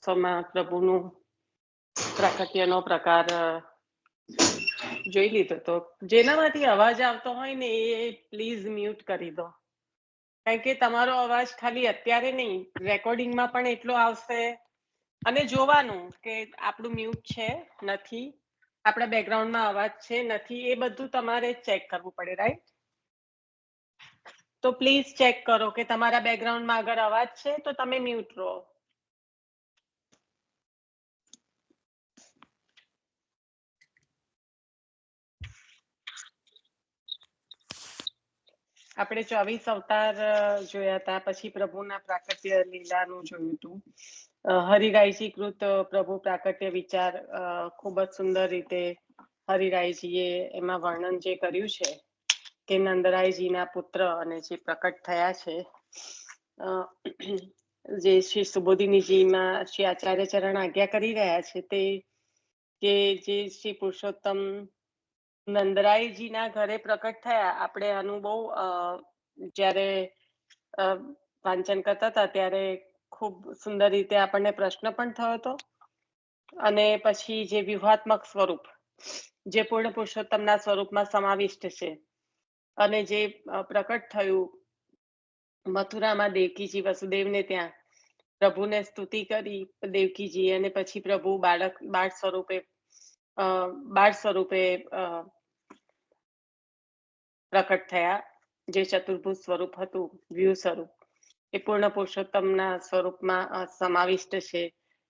મહોત્સવમાં પ્રભુનું પ્રાકટ્યનો પ્રકાર જોઈ લીધો. તો જેનામાંથી અવાજ આવતો હોય ને એ પ્લીઝ મ્યુટ કરી દો, કારણ કે તમારો અવાજ ખાલી અત્યારે નહીં, રેકોર્ડિંગમાં પણ એટલો આવશે. અને જોવાનું કે આપણું મ્યુટ છે નથી, આપણા બેકગ્રાઉન્ડમાં અવાજ છે નથી, એ બધું તમારે ચેક કરવું પડે, રાઈટ? તો પ્લીઝ ચેક કરો કે તમારા બેકગ્રાઉન્ડમાં અગર અવાજ છે તો તમે મ્યુટ રહો. આપણે 24 અવતાર જોયા હતા, પછી પ્રભુના પ્રાકટ્ય લીલાનું જોયું હતું. હરિરાયજી કૃત પ્રભુ પ્રાકટ્ય વિચાર ખૂબ જ સુંદર રીતે હરિરાયજીએ એમાં વર્ણન જે કર્યું છે કે નંદરાયજીના પુત્ર અને જે પ્રકટ થયા છે, જે શ્રી સુબોધિનીજીમાં શ્રી આચાર્ય ચરણ આજ્ઞા કરી રહ્યા છે, તે કે જે શ્રી પુરુષોત્તમ નંદરાયજીના ઘરે પ્રકટ થયા. આપણે આનું બહુ જ્યારે વાંચન કરતા હતા ત્યારે ખૂબ સુંદર રીતે આપણને પ્રશ્ન પણ થયો હતો. અને પછી જે વ્યૂહાત્મક સ્વરૂપ જે પૂર્ણ પુરુષોત્તમના સ્વરૂપમાં સમાવિષ્ટ છે, અને જે પ્રકટ થયું મથુરામાં દેવકીજી વસુદેવને ત્યાં પ્રભુને સ્તુતિ કરી દેવકીજી, અને પછી પ્રભુ બાળ સ્વરૂપે પ્રકટ થયા, જે ચતુર્ભુજ સ્વરૂપ હતું, વ્યૂહ સ્વરૂપ, એ પૂર્ણ પુરુષોત્તમના સ્વરૂપમાં સમાવિષ્ટ છે.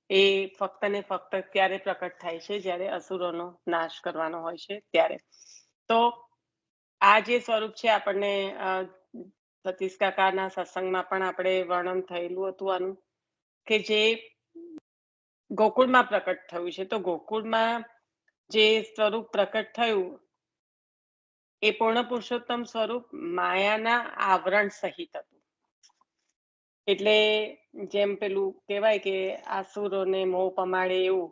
એ ફક્ત ને ફક્ત ત્યારે પ્રકટ થાય છે જ્યારે અસુરોનો નાશ કરવાનો હોય છે ત્યારે. તો આ જે સ્વરૂપ છે આપણને સતીશ કાકાના સત્સંગમાં પણ આપણે વર્ણન થયેલું હતું આનું, કે જે ગોકુળમાં પ્રકટ થયું છે. તો ગોકુળમાં જે સ્વરૂપ પ્રકટ થયું એ પૂર્ણ પુરુષોત્તમ સ્વરૂપ માયાના આવરણ સહિત હતું. એટલે જેમ પેલું કહેવાય કે આસુરોને મોહ પમાડે એવું.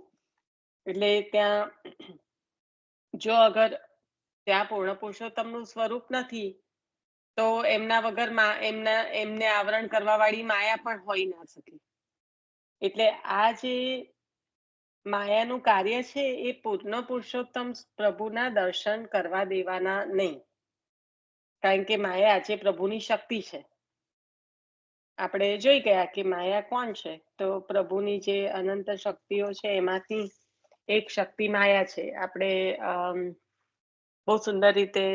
એટલે ત્યાં જો અગર ત્યાં પૂર્ણ પુરુષોત્તમનું સ્વરૂપ નથી તો એમના વગર એમને આવરણ કરવા વાળી માયા પણ હોઈ ના શકે. એટલે આ જે માયાનું કાર્ય છે એ પૂર્ણ પુરુષોત્તમ પ્રભુના દર્શન કરવા દેવાના નહીં, કારણ કે માયા આજે પ્રભુની શક્તિ છે. આપણે જોઈ ગયા કે માયા કોણ છે, તો પ્રભુની જે અનંત શક્તિઓ છે એમાંથી એક શક્તિ માયા છે. આપણે બહુ સુંદર રીતે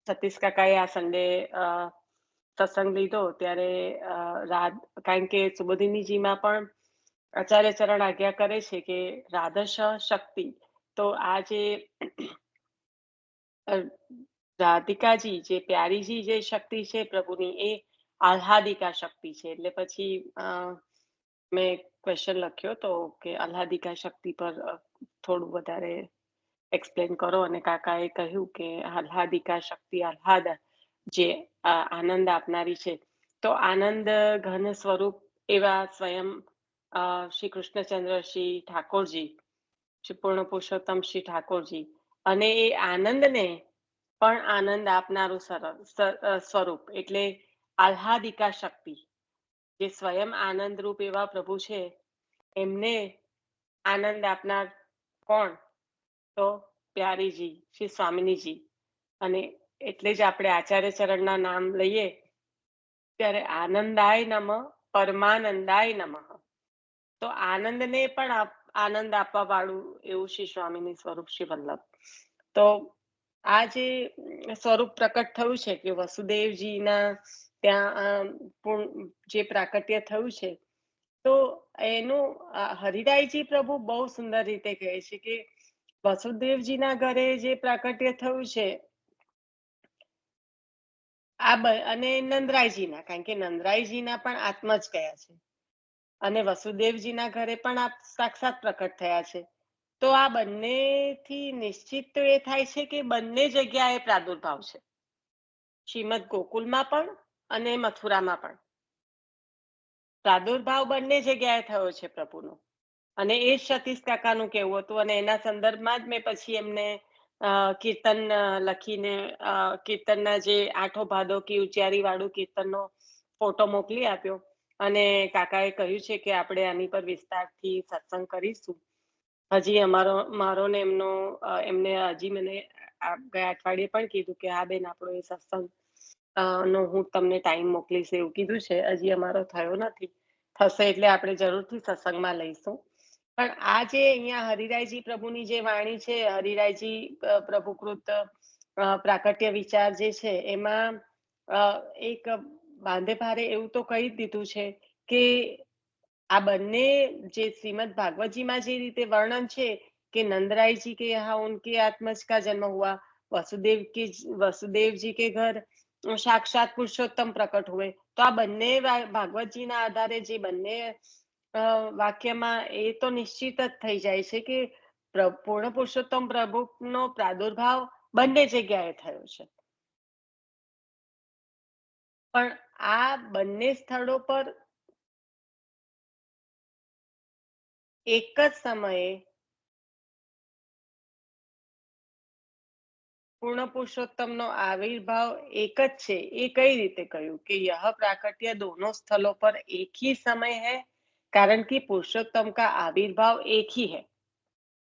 સતીશ કાકાએ આ સંડે સત્સંગ લીધો ત્યારે કારણ કે સુબોધિનીજીમાં પણ આચાર્ય ચરણ આજ્ઞા કરે છે કે રાધશ શક્તિ. તો આ જે રાધિકાજી, જે પ્યારીજી જે શક્તિ છે પ્રભુની, એ આહ્લાદિકા શક્તિ છે. એટલે પછી મેં ક્વેશ્ચન લખ્યો તો કે આહ્લાદિકા શક્તિ પર થોડું વધારે એક્સપ્લેન કરો, અને કાકાએ કહ્યું કે આહ્લાદિકા શક્તિ, આહ્લાદ જે આનંદ આપનારી છે. તો આનંદ ઘન સ્વરૂપ એવા સ્વયં શ્રી કૃષ્ણચંદ્ર શ્રી ઠાકોરજી, શ્રી પૂર્ણ પુરુષોત્તમ શ્રી ઠાકોરજી, અને એ આનંદને પણ આનંદ આપનારું સ્વરૂપ એટલે આહ્લાદિકા શક્તિ, જે સ્વયં આનંદ રૂપ એવા પ્રભુ છે, એમને આનંદ આપનાર કોણ? તો પ્યારીજી, શ્રી સ્વામિનીજી. અને એટલે જ આપણે આચાર્ય ચરણના નામ લઈએ ત્યારે આનંદાય નમઃ, પરમાનંદાય નમઃ. તો આનંદને પણ આનંદ આપવા વાળું એવું શ્રી સ્વામીની સ્વરૂપ શ્રી વલ્લભ. તો આ જે સ્વરૂપ પ્રકટ થયું છે કે વસુદેવજીના ત્યાં જે પ્રાકટ્ય થયું છે, તો એનું હરિરાયજી પ્રભુ બહુ સુંદર રીતે કહે છે કે વસુદેવજીના ઘરે જે પ્રાકટ્ય થયું છે અને નંદરાયજીના, કારણ કે નંદરાયજીના પણ આત્મા જ કયા છે, અને વસુદેવજીના ઘરે પણ આ સાક્ષાત પ્રકટ થયા છે. તો આ બંનેથી નિશ્ચિત તો એ થાય છે કે બંને જગ્યાએ પ્રાદુર્ભાવ છે, શ્રીમદ ગોકુલમાં પણ અને મથુરામાં પણ પ્રાદુર્ભાવ બંને જગ્યાએ થયો છે પ્રભુનો. અને એ જ સતીશ કાકાનું કહેવું હતું, અને એના સંદર્ભમાં જ મેં પછી એમને કીર્તન લખીને કીર્તનના જે આઠો ભાદો કી ઉચ્ચારી વાળું કીર્તનનો ફોટો મોકલી આપ્યો. અને કાકાએ કહ્યું છે કે આપણે આની પર વિસ્તારથી સત્સંગ કરીશું. હજી મારો ને એમને હજી મને ગયા અઠવાડિયે પણ કીધું કે હા બેન, આપણો એ સત્સંગ નો હું તમને ટાઈમ મોકલીશ એવું કીધું છે. હજી અમારો થયો નથી. થશે એટલે આપણે જરૂરથી સત્સંગમાં લઈશું. પણ આ જે અહીંયા હરિરાયજી પ્રભુની જે વાણી છે, હરિરાયજી પ્રભુકૃત પ્રાકટ્ય વિચાર જે છે, એમાં એક બાંધે ભારે એવું તો કહી જ દીધું છે કે આ બંને જે શ્રીમદ ભાગવતજીમાં જે રીતે વર્ણન છે कि नंदराय जी के यहाँ उनके आत्मज का जन्म हुआ, वसुदेव जी के घर साक्षात पुरुषोत्तम प्रकट हुए. તો આ બંને ભાગવતજીના આધારે જે બંને વાક્યમાં એ તો નિશ્ચિત જ થઈ જાય છે કે પૂર્ણ પુરુષોત્તમ પ્રભુનો પ્રાદુર્ભાવ બંને જગ્યાએ થયો છે. પણ આ બંને સ્થળો પર એક જ સમયે પૂર્ણ પુરુષોત્તમનો આવિર્ભાવ એક જ છે. એ કઈ રીતે કહ્યું કે यह प्राकट्य दोनों स्थलों पर एक ही समय है, कारण कि पुरुषोत्तम का आविर्भाव एक ही है.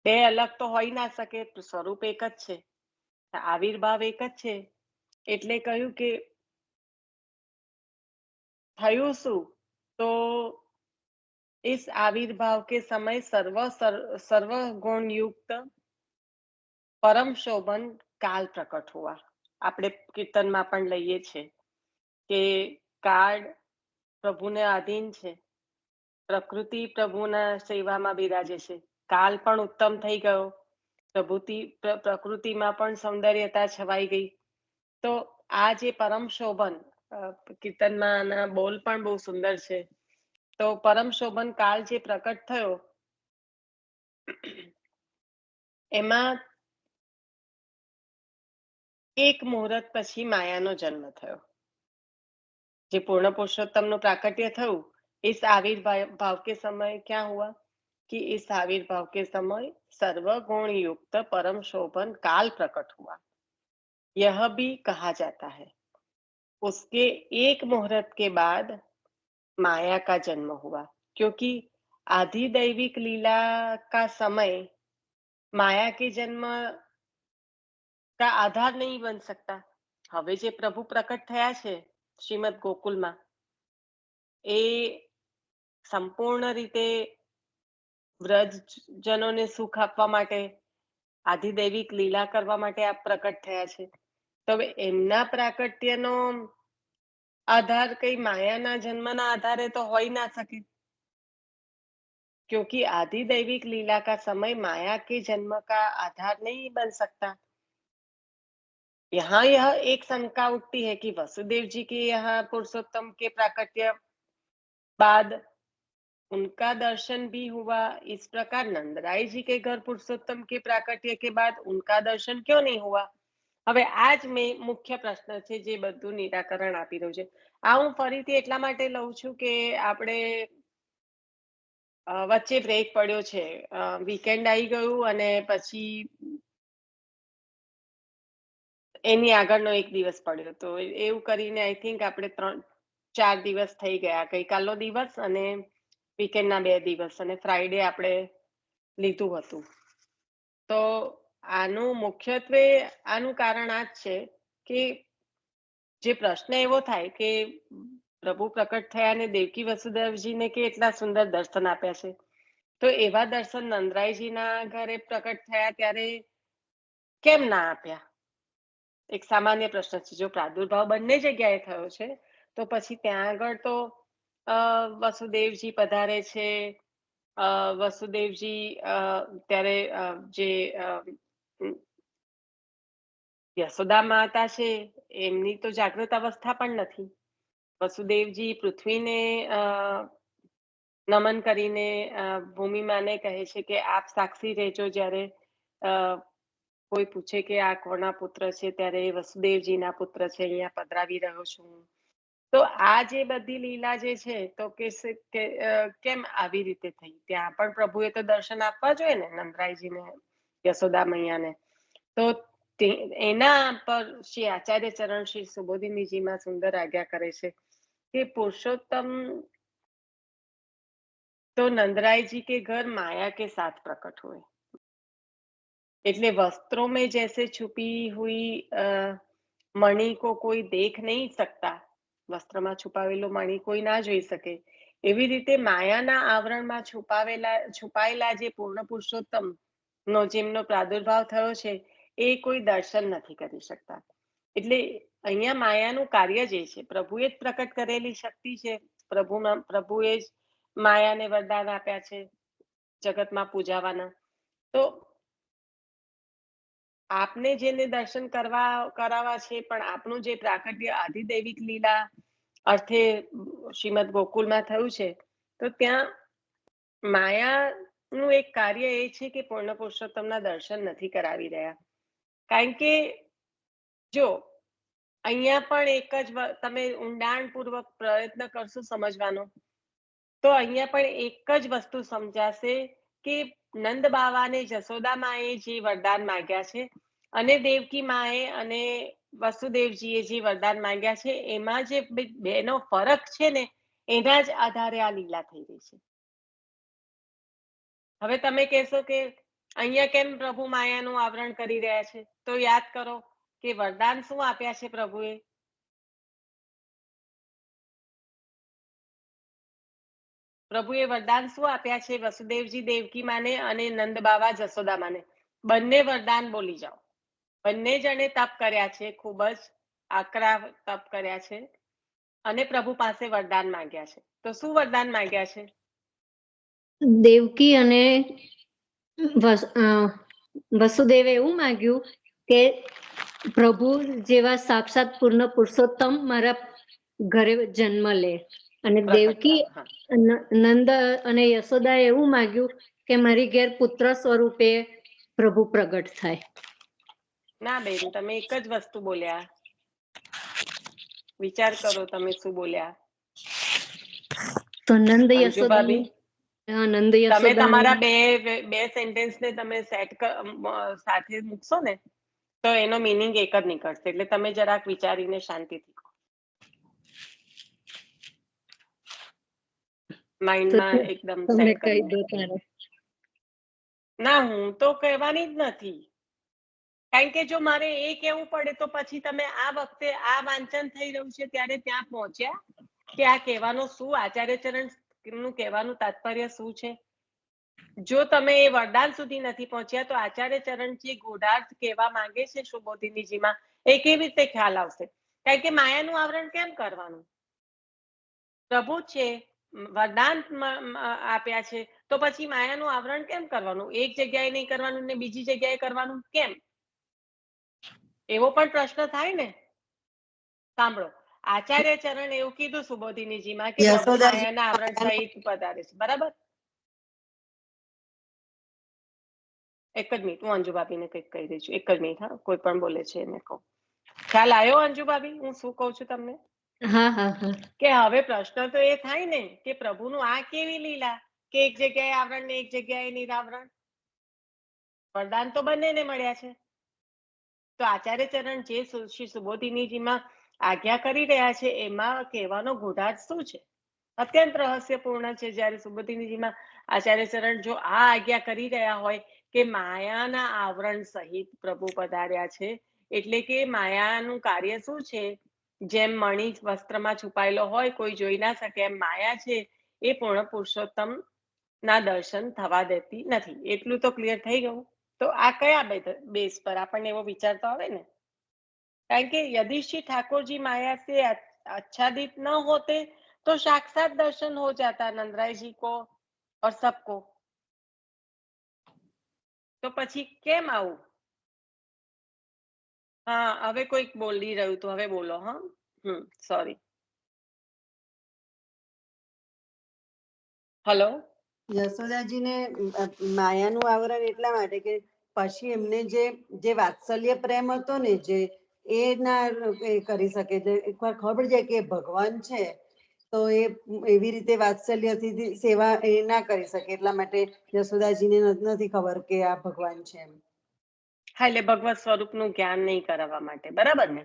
બે અલગ તો હોઈ ના શકે, સ્વરૂપ એક જ છે, આવિર્ભાવ એક જ છે. એટલે કહ્યું કે થયું શું, તો इस आविर्भाव के समय सर्व गुण युक्त પરમ શોભન કાળ પ્રકટ હોવા. આપણે કીર્તનમાં પણ લઈએ છીએ કે કાળ પ્રભુને આધીન છે, પ્રકૃતિ પ્રભુના સેવામાં બિરાજે છે, કાલ પણ ઉત્તમ થઈ ગયો, પ્રકૃતિમાં પણ સૌંદર્યતા છવાઈ ગઈ. તો આ જે પરમ શોભન, કીર્તનમાં બોલ પણ બહુ સુંદર છે. તો પરમ શોભન કાળ જે પ્રકટ થયો એમાં એક મુહૂર્ત પછી માયાનો જન્મ થયો. જે पूर्ण पुरुषोत्तम प्राकट्य થયું, इस आविर्भाव के समय क्या हुआ कि इस आविर्भाव के समय सर्वगुण युक्त परम शोभन काल प्रकट हुआ. यह भी कहा जाता है उसके एक मुहूर्त के बाद माया का जन्म हुआ, क्योंकि आधिदैविक लीला का समय माया के जन्म का आधार नहीं बन सकता. હવે જે પ્રભુ પ્રકટ થયા છે શ્રીમદ ગોકુલમાં, એ સંપૂર્ણ રીતે વ્રજજનોને સુખ આપવા માટે, આધિદૈવિક લીલા કરવા માટે આ પ્રકટ થયા છે. તો એમના પ્રાકટ્યનો આધાર કઈ માયાના જન્મના આધારે તો હોઈ ના શકે, क्योंकि आधिदैविक लीला का समय माया के जन्म का आधार नहीं बन सकता. यहाँ यह एक शंका उठती है कि वसुदेव जी के यहाँ पुरुषोत्तम के प्राकट्य बाद उनका दर्शन भी हुआ, इस प्रकार नंदराय जी के घर पुरुषोत्तम के प्राकट्य के बाद उनका दर्शन क्यों नहीं हुआ. હવે આ જ મેં મુખ્ય પ્રશ્ન છે જે બધું નિરાકરણ આપી રહ્યું છે. આ હું ફરીથી એટલા માટે લઉં છું કે આપણે વચ્ચે બ્રેક પડ્યો છે, વીકેન્ડ આવી ગયું અને પછી એની આગળનો એક દિવસ પડ્યો, તો એવું કરીને આઈ થિંક આપણે 3-4 દિવસ થઈ ગયા. ગઈકાલનો દિવસ અને વીકેન્ડના 2 દિવસ અને ફ્રાઈડે આપણે લીધું હતું. તો આનું મુખ્યત્વે આનું કારણ આ જ છે કે જે પ્રશ્ન એવો થાય કે પ્રભુ પ્રકટ થયા અને દેવકી વસુદેવજીને કેટલા સુંદર દર્શન આપ્યા છે, તો એવા દર્શન નંદરાયજીના ઘરે પ્રકટ થયા ત્યારે કેમ ના આપ્યા? એક સામાન્ય પ્રશ્ન છે. જો પ્રાદુર્ભાવ બંને જગ્યાએ થયો છે તો પછી ત્યાં આગળ તો વસુદેવજી પધારે છે. વસુદેવજી ત્યારે જે યશોદા માતા છે એમની તો જાગૃત અવસ્થા પણ નથી. વસુદેવજી પૃથ્વીને નમન કરીને ભૂમિમાને કહે છે કે આપ સાક્ષી રહેજો, જ્યારે કોઈ પૂછે કે આ કોના પુત્ર છે ત્યારે વસુદેવજીના પુત્ર છે, અહીંયા પધરાવી રહ્યો છું. તો આ જે બધી લીલા જે છે તો કે કેમ આવી રીતે થઈ? ત્યાં પણ પ્રભુએ તો દર્શન આપવા જોઈએ ને નંદરાયજીને, યશોદા મૈયાને. તો એના પર શ્રી આચાર્ય ચરણ શ્રી સુબોધિનીજીમાં સુંદર આજ્ઞા કરે છે કે પુરુષોત્તમ तो नंदराय जी के घर माया के साथ प्रकट हुए। એટલે वस्त्रों में जैसे छुपी हुई मणि को कोई देख नहीं सकता, વસ્ત્રમાં છુપાવેલો મણિ કોઈ ના જોઈ શકે, એવી રીતે માયાના આવરણમાં છુપાયેલા જે પૂર્ણ પુરુષોત્તમ નો જેમનો પ્રાદુર્ભાવ થયો છે એ કોઈ દર્શન નથી કરી શકતા. એટલે અહીંયા માયાનું કાર્ય જે છે, પ્રભુએ જ પ્રકટ કરેલી શક્તિ છે. પ્રભુએ જ માયાને વરદાન આપ્યા છે જગતમાં પૂજાવાના. તો આપને જેને દર્શન કરાવવા છે, પણ આપણું જે પ્રાકટ્ય આધિદૈવિક લીલા અર્થે શ્રીમદ ગોકુલમાં થયું છે, તો ત્યાં માયાનું એક કાર્ય એ છે કે પૂર્ણ પુરુષોત્તમના દર્શન નથી કરાવી રહ્યા. કારણ કે જો અહીંયા પણ એક જ તમે ઊંડાણપૂર્વક પ્રયત્ન કરશો સમજવાનો, તો અહીંયા પણ એક જ વસ્તુ સમજાશે કે નંદ બાવાને જશોદા માએ જે વરદાન માંગ્યા છે અને દેવકી માએ અને વસુદેવજીએ જે વરદાન માંગ્યા છે, એમાં જે બેનો ફરક છે ને, એના જ આધારે આ લીલા થઈ રહી છે. હવે તમે કહેશો કે અહીંયા કેમ પ્રભુ માયાનું આવરણ કરી રહ્યા છે, તો યાદ કરો કે વરદાન શું આપ્યા છે પ્રભુએ? પ્રભુએ વરદાન શું આપ્યા છે વસુદેવજી દેવકી માને અને નંદ બાવા જશોદા માને? બંને વરદાન બોલી જાઓ. બંને જણે તપ કર્યા છે, ખૂબ જ આકરા તપ કર્યા છે અને પ્રભુ પાસે વરદાન માંગ્યા છે. તો શું વરદાન માંગ્યા છે? દેવકી અને વસુદેવે એવું માંગ્યું કે પ્રભુ જેવા સાક્ષાત પૂર્ણ પુરુષોત્તમ મારા ઘરે જન્મ લે, અને દેવકી નંદ અને યશોદાએ એવું માંગ્યું કે મારી ઘેર પુત્ર સ્વરૂપે પ્રભુ પ્રગટ થાય. ના બેન, તમે એક જ વસ્તુ બોલ્યા. વિચાર કરો તમે શું બોલ્યા. તો નંદ યશોદા, તમે તમારા બે સેન્ટેન્સ ને તમે સાથે મૂકશો ને, તો એનો મીનિંગ એક જ નીકળશે. એટલે તમે જરાક વિચારીને શાંતિથી કહો. માઇન્ડમાં એકદમ સેટ કરી. ના, હું તો કહેવાની જ નથી. કારણ કે જો મારે એ કહેવું પડે તો પછી તમે આ વખતે આ વાંચન થઈ રહ્યું છે ત્યારે ત્યાં પહોંચ્યા કે આ કહેવાનો શું, આચાર્યચરણ નું કહેવાનું તાત્પર્ય શું છે. જો તમે એ વરદાન સુધી નથી પહોંચ્યા તો આચાર્યચરણ જે ગૂઢાર્થ કહેવા માંગે છે સુબોધિનીજીમાં, એ કેવી રીતે ખ્યાલ આવશે? કારણ કે માયાનું આવરણ કેમ કરવાનું? પ્રભુ છે, વરદાન આપ્યા છે, તો પછી માયાનું આવરણ કેમ કરવાનું? એક જગ્યાએ નહીં કરવાનું ને બીજી જગ્યાએ કરવાનું કેમ? એવો પણ પ્રશ્ન થાય ને. સાંભળો, આચાર્યચરણ એવું કીધું સુબોધિનીજીમાં કે પ્રભુ માયાના આવરણ સહિત પધારે છે, બરાબર? એક જ મિનિટ, હું અંજુભાભીને કંઈક કહી દઈ છું. એક જ મિનિટ. હા, કોઈ પણ બોલે છે એને કહું. ખ્યાલ આવ્યો અંજુભાભી હું શું કહું છું તમને? કે હવે પ્રશ્ન તો એ થાય ને કે પ્રભુનું આ કેવી લીલા કે એક જગ્યાએ આવરણ ને એક જગ્યાએ નિરાવરણ? વરદાન તો બંનેને મળ્યા છે. તો આચાર્યચરણ જે શ્રી સુબોધિનીજીમાં આજ્ઞા કરી રહ્યા છે એમાં કહેવાનો ગૂઢાર્થ શું છે? અત્યંત રહસ્યપૂર્ણ છે. જ્યારે સુબોધિનીજીમાં આચાર્યચરણ જો આ આજ્ઞા કરી રહ્યા હોય કે માયાના આવરણ સહિત પ્રભુ પધાર્યા છે, એટલે કે માયાનું કાર્ય શું છે? જેમ મણિ વસ્ત્રમાં છુપાયેલો હોય, કોઈ જોઈ ના શકે, એમ માયા છે એ પૂર્ણ પુરુષોત્તમ ના દર્શન થવા દેતી નથી. એટલું તો ક્લિયર થઈ ગયું. તો આ કયા બેસ પર આપણને એવો વિચાર તો આવે ને? કારણ કે यदि श्री ठाकुर जी माया से आच्छादित न होते तो साक्षात दर्शन हो जाता नंदराय जी को और सबको. તો પછી કેમ આવું? હા, હવે કોઈક બોલી રહ્યું તો હવે બોલો. હા, સોરી. હેલો. યશોદાજીને માયાનું આવરણ એટલા માટે કે પછી એમને જે વાત્સલ્ય પ્રેમ હતો ને, જે એ ના કરી શકે. એકવાર ખબર જાય કે ભગવાન છે તો એ એવી રીતે વાત્સલ્યથી સેવા એ ના કરી શકે. એટલા માટે યશોદાજીને નથી ખબર કે આ ભગવાન છે એમ. હા, એટલે ભગવત સ્વરૂપનું જ્ઞાન નહીં કરાવવા માટે, બરાબર ને?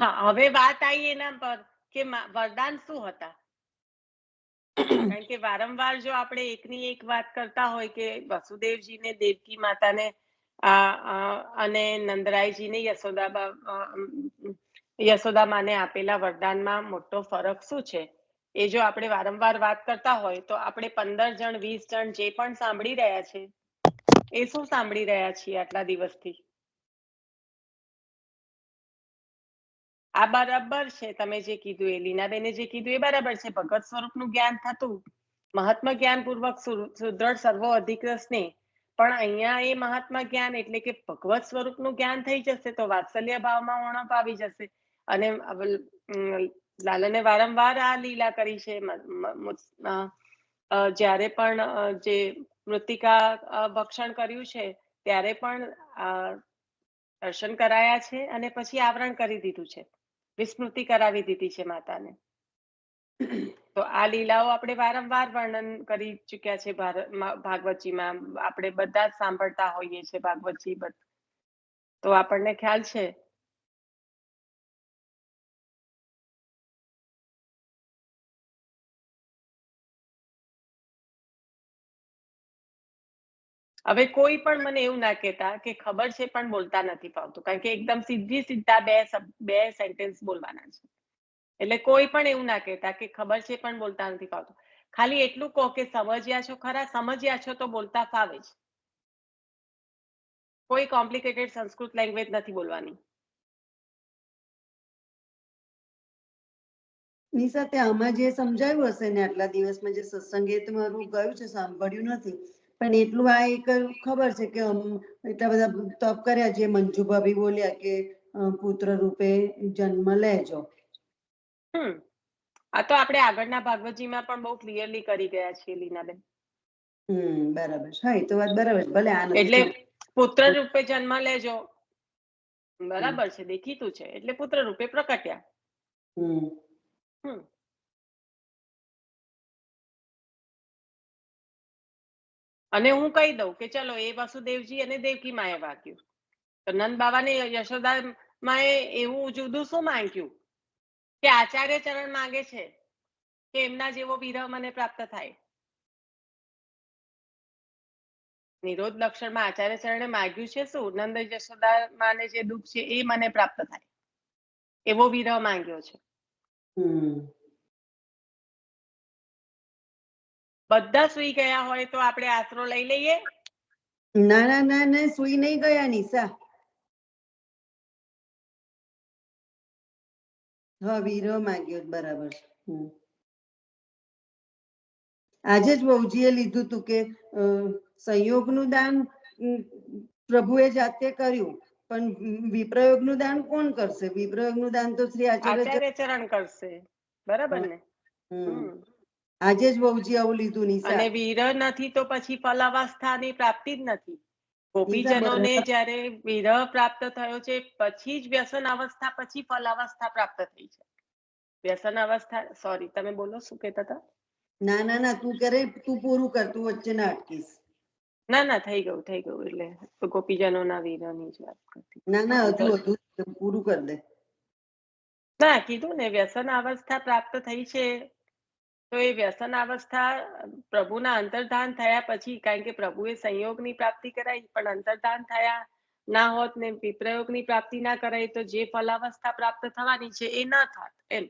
હા, હવે વાત આવી એના પર કે વરદાન શું હતા? કારણ કે વારંવાર જો આપણે એકની એક વાત કરતા હોય કે વસુદેવજીને દેવકી માતાને અને નંદરાયજીને યશોદા માને આપેલા વરદાનમાં મોટો ફરક શું છે, એ જો આપણે વારંવાર વાત કરતા હોય તો આપણે 15 જણ 20 જણ જે પણ સાંભળી રહ્યા છે એ શું સાંભળી રહ્યા છીએ આટલા દિવસથી? આ બરાબર છે, તમે જે કીધું એ લીનાબેને જે કીધું એ બરાબર છે. ભગવત સ્વરૂપનું જ્ઞાન થતું, મહાત્મા જ્ઞાન પૂર્વક સુદ્રઢ સર્વો અધિકૃત સ્નેહ, પણ અહીંયા એ મહાત્મા જ્ઞાન એટલે કે ભગવત સ્વરૂપનું જ્ઞાન થઈ જશે તો વાત્સલ્ય ભાવમાં ઉણપ આવી જશે. અને લાલને વારંવાર આ લીલા કરી છે. જ્યારે પણ જે મૃતિકા ભક્ષણ કર્યું છે ત્યારે પણ દર્શન કરાયા છે અને પછી આવરણ કરી દીધું છે, વિસ્મૃતિ કરાવી દીધી છે માતાને. તો આ લીલાઓ આપણે વારંવાર વર્ણન કરી ચુક્યા છે ભાગવતજીમાં. આપણે બધા જ સાંભળતા હોઈએ છીએ ભાગવતજી, તો આપણને ખ્યાલ છે. હવે કોઈ પણ મને એવું ના કહેતા કે ખબર છે પણ બોલતા નથી ફાવતું, કારણ કે એકદમ સીધા બે સેન્ટેન્સ બોલવાના છે. એટલે કોઈ પણ એવું ના કહેતા કે ખબર છે પણ બોલતા નથી ફાવતું. ખાલી એટલું કહો કે સમજ્યા છો ખરા, સમજ્યા છો તો બોલતા ફાવે છે. કોઈ કોમ્પ્લિકેટેડ સંસ્કૃત લેંગ્વેજ નથી બોલવાની. ની સાથે આમાં જે સમજાયું હશે ને આટલા દિવસમાં જે સત્સંગે મારું ગયું છે, સાંભળ્યું નથી, પણ એટલું આ એક ખબર છે કે એટલા બધા તપ કર્યા, જે મંજુ ભાભી બોલ્યા કે પુત્ર રૂપે જન્મ લેજો. આ તો આપણે આગળના ભાગવતજીમાં પણ બહુ ક્લિયરલી કરી ગયા છીએ લીનાબેન. બરાબર. હા, એ તો વાત બરાબર. ભલે આ નથી એટલે પુત્ર રૂપે જન્મ લેજો, બરાબર છે, દેખીતું છે, એટલે પુત્ર રૂપે પ્રકટ્યા. અને હું કહી દઉં કે ચલો એ વસુદેવજી અને દેવકી માએ વાંચ્યું, તો નંદ બાબાને યશોદા માએ એવું જુદું શું માંગ્યું કે આચાર્ય ચરણ માંગે છે કે એમના જેવો વિરહ મને પ્રાપ્ત થાય. નિરોધ લક્ષણમાં આચાર્ય ચરણે માંગ્યું છે શું? નંદ યશોદા માને જે દુઃખ છે એ મને પ્રાપ્ત થાય, એવો વિરહ માંગ્યો છે. બધા સુઈ ગયા હોય તો આપણે આશરો લઈ લઈએ? ના ના ના ના, સુઈ નહીં ગયા નિશા. હા, વિરહ માંગ્યો, બરાબર. આજે જ બહુજીએ લીધું તું કે સંયોગનું દાન પ્રભુએ જાતે કર્યું, પણ વિપ્રયોગનું દાન કોણ કરશે? વિપ્રયોગનું દાન તો શ્રી આચાર્ય ચરણ કરશે, બરાબર ને? આજે જ બહુજી આવું લીધું નિશા. અને વિરહ નથી તો પછી ફલાવસ્થાની પ્રાપ્તિ જ નથી. ગોપીજનોને જ્યારે વિરહ પ્રાપ્ત થયો છે પછી જ વ્યસન અવસ્થા, પછી ફલાવસ્થા પ્રાપ્ત થઈ છે. વ્યસન અવસ્થા, સોરી, તમે બોલો, શું કહેતા હતા? ના ના ના, તું કરે, તું પૂરું કર, તું વચ્ચે ના અટકીશ. ના ના, થઈ ગયું. એટલે ગોપીજનોના વિરહની જ વાત કરતી. ના ના, હજુ પૂરું કર દે. ના, કીધું ને, વ્યસન અવસ્થા પ્રાપ્ત થઈ છે તો એ વ્યસન અવસ્થા પ્રભુના અંતર્ધાન થયા પછી, કારણ કે પ્રભુએ સંયોગની પ્રાપ્તિ કરાઈ, પણ અંતર્ધાન થયા ના હોત ને વિપ્રયોગની પ્રાપ્તિ ના કરાય તો જે ફલાવસ્થા પ્રાપ્ત થવાની છે એ ના થાત એમ.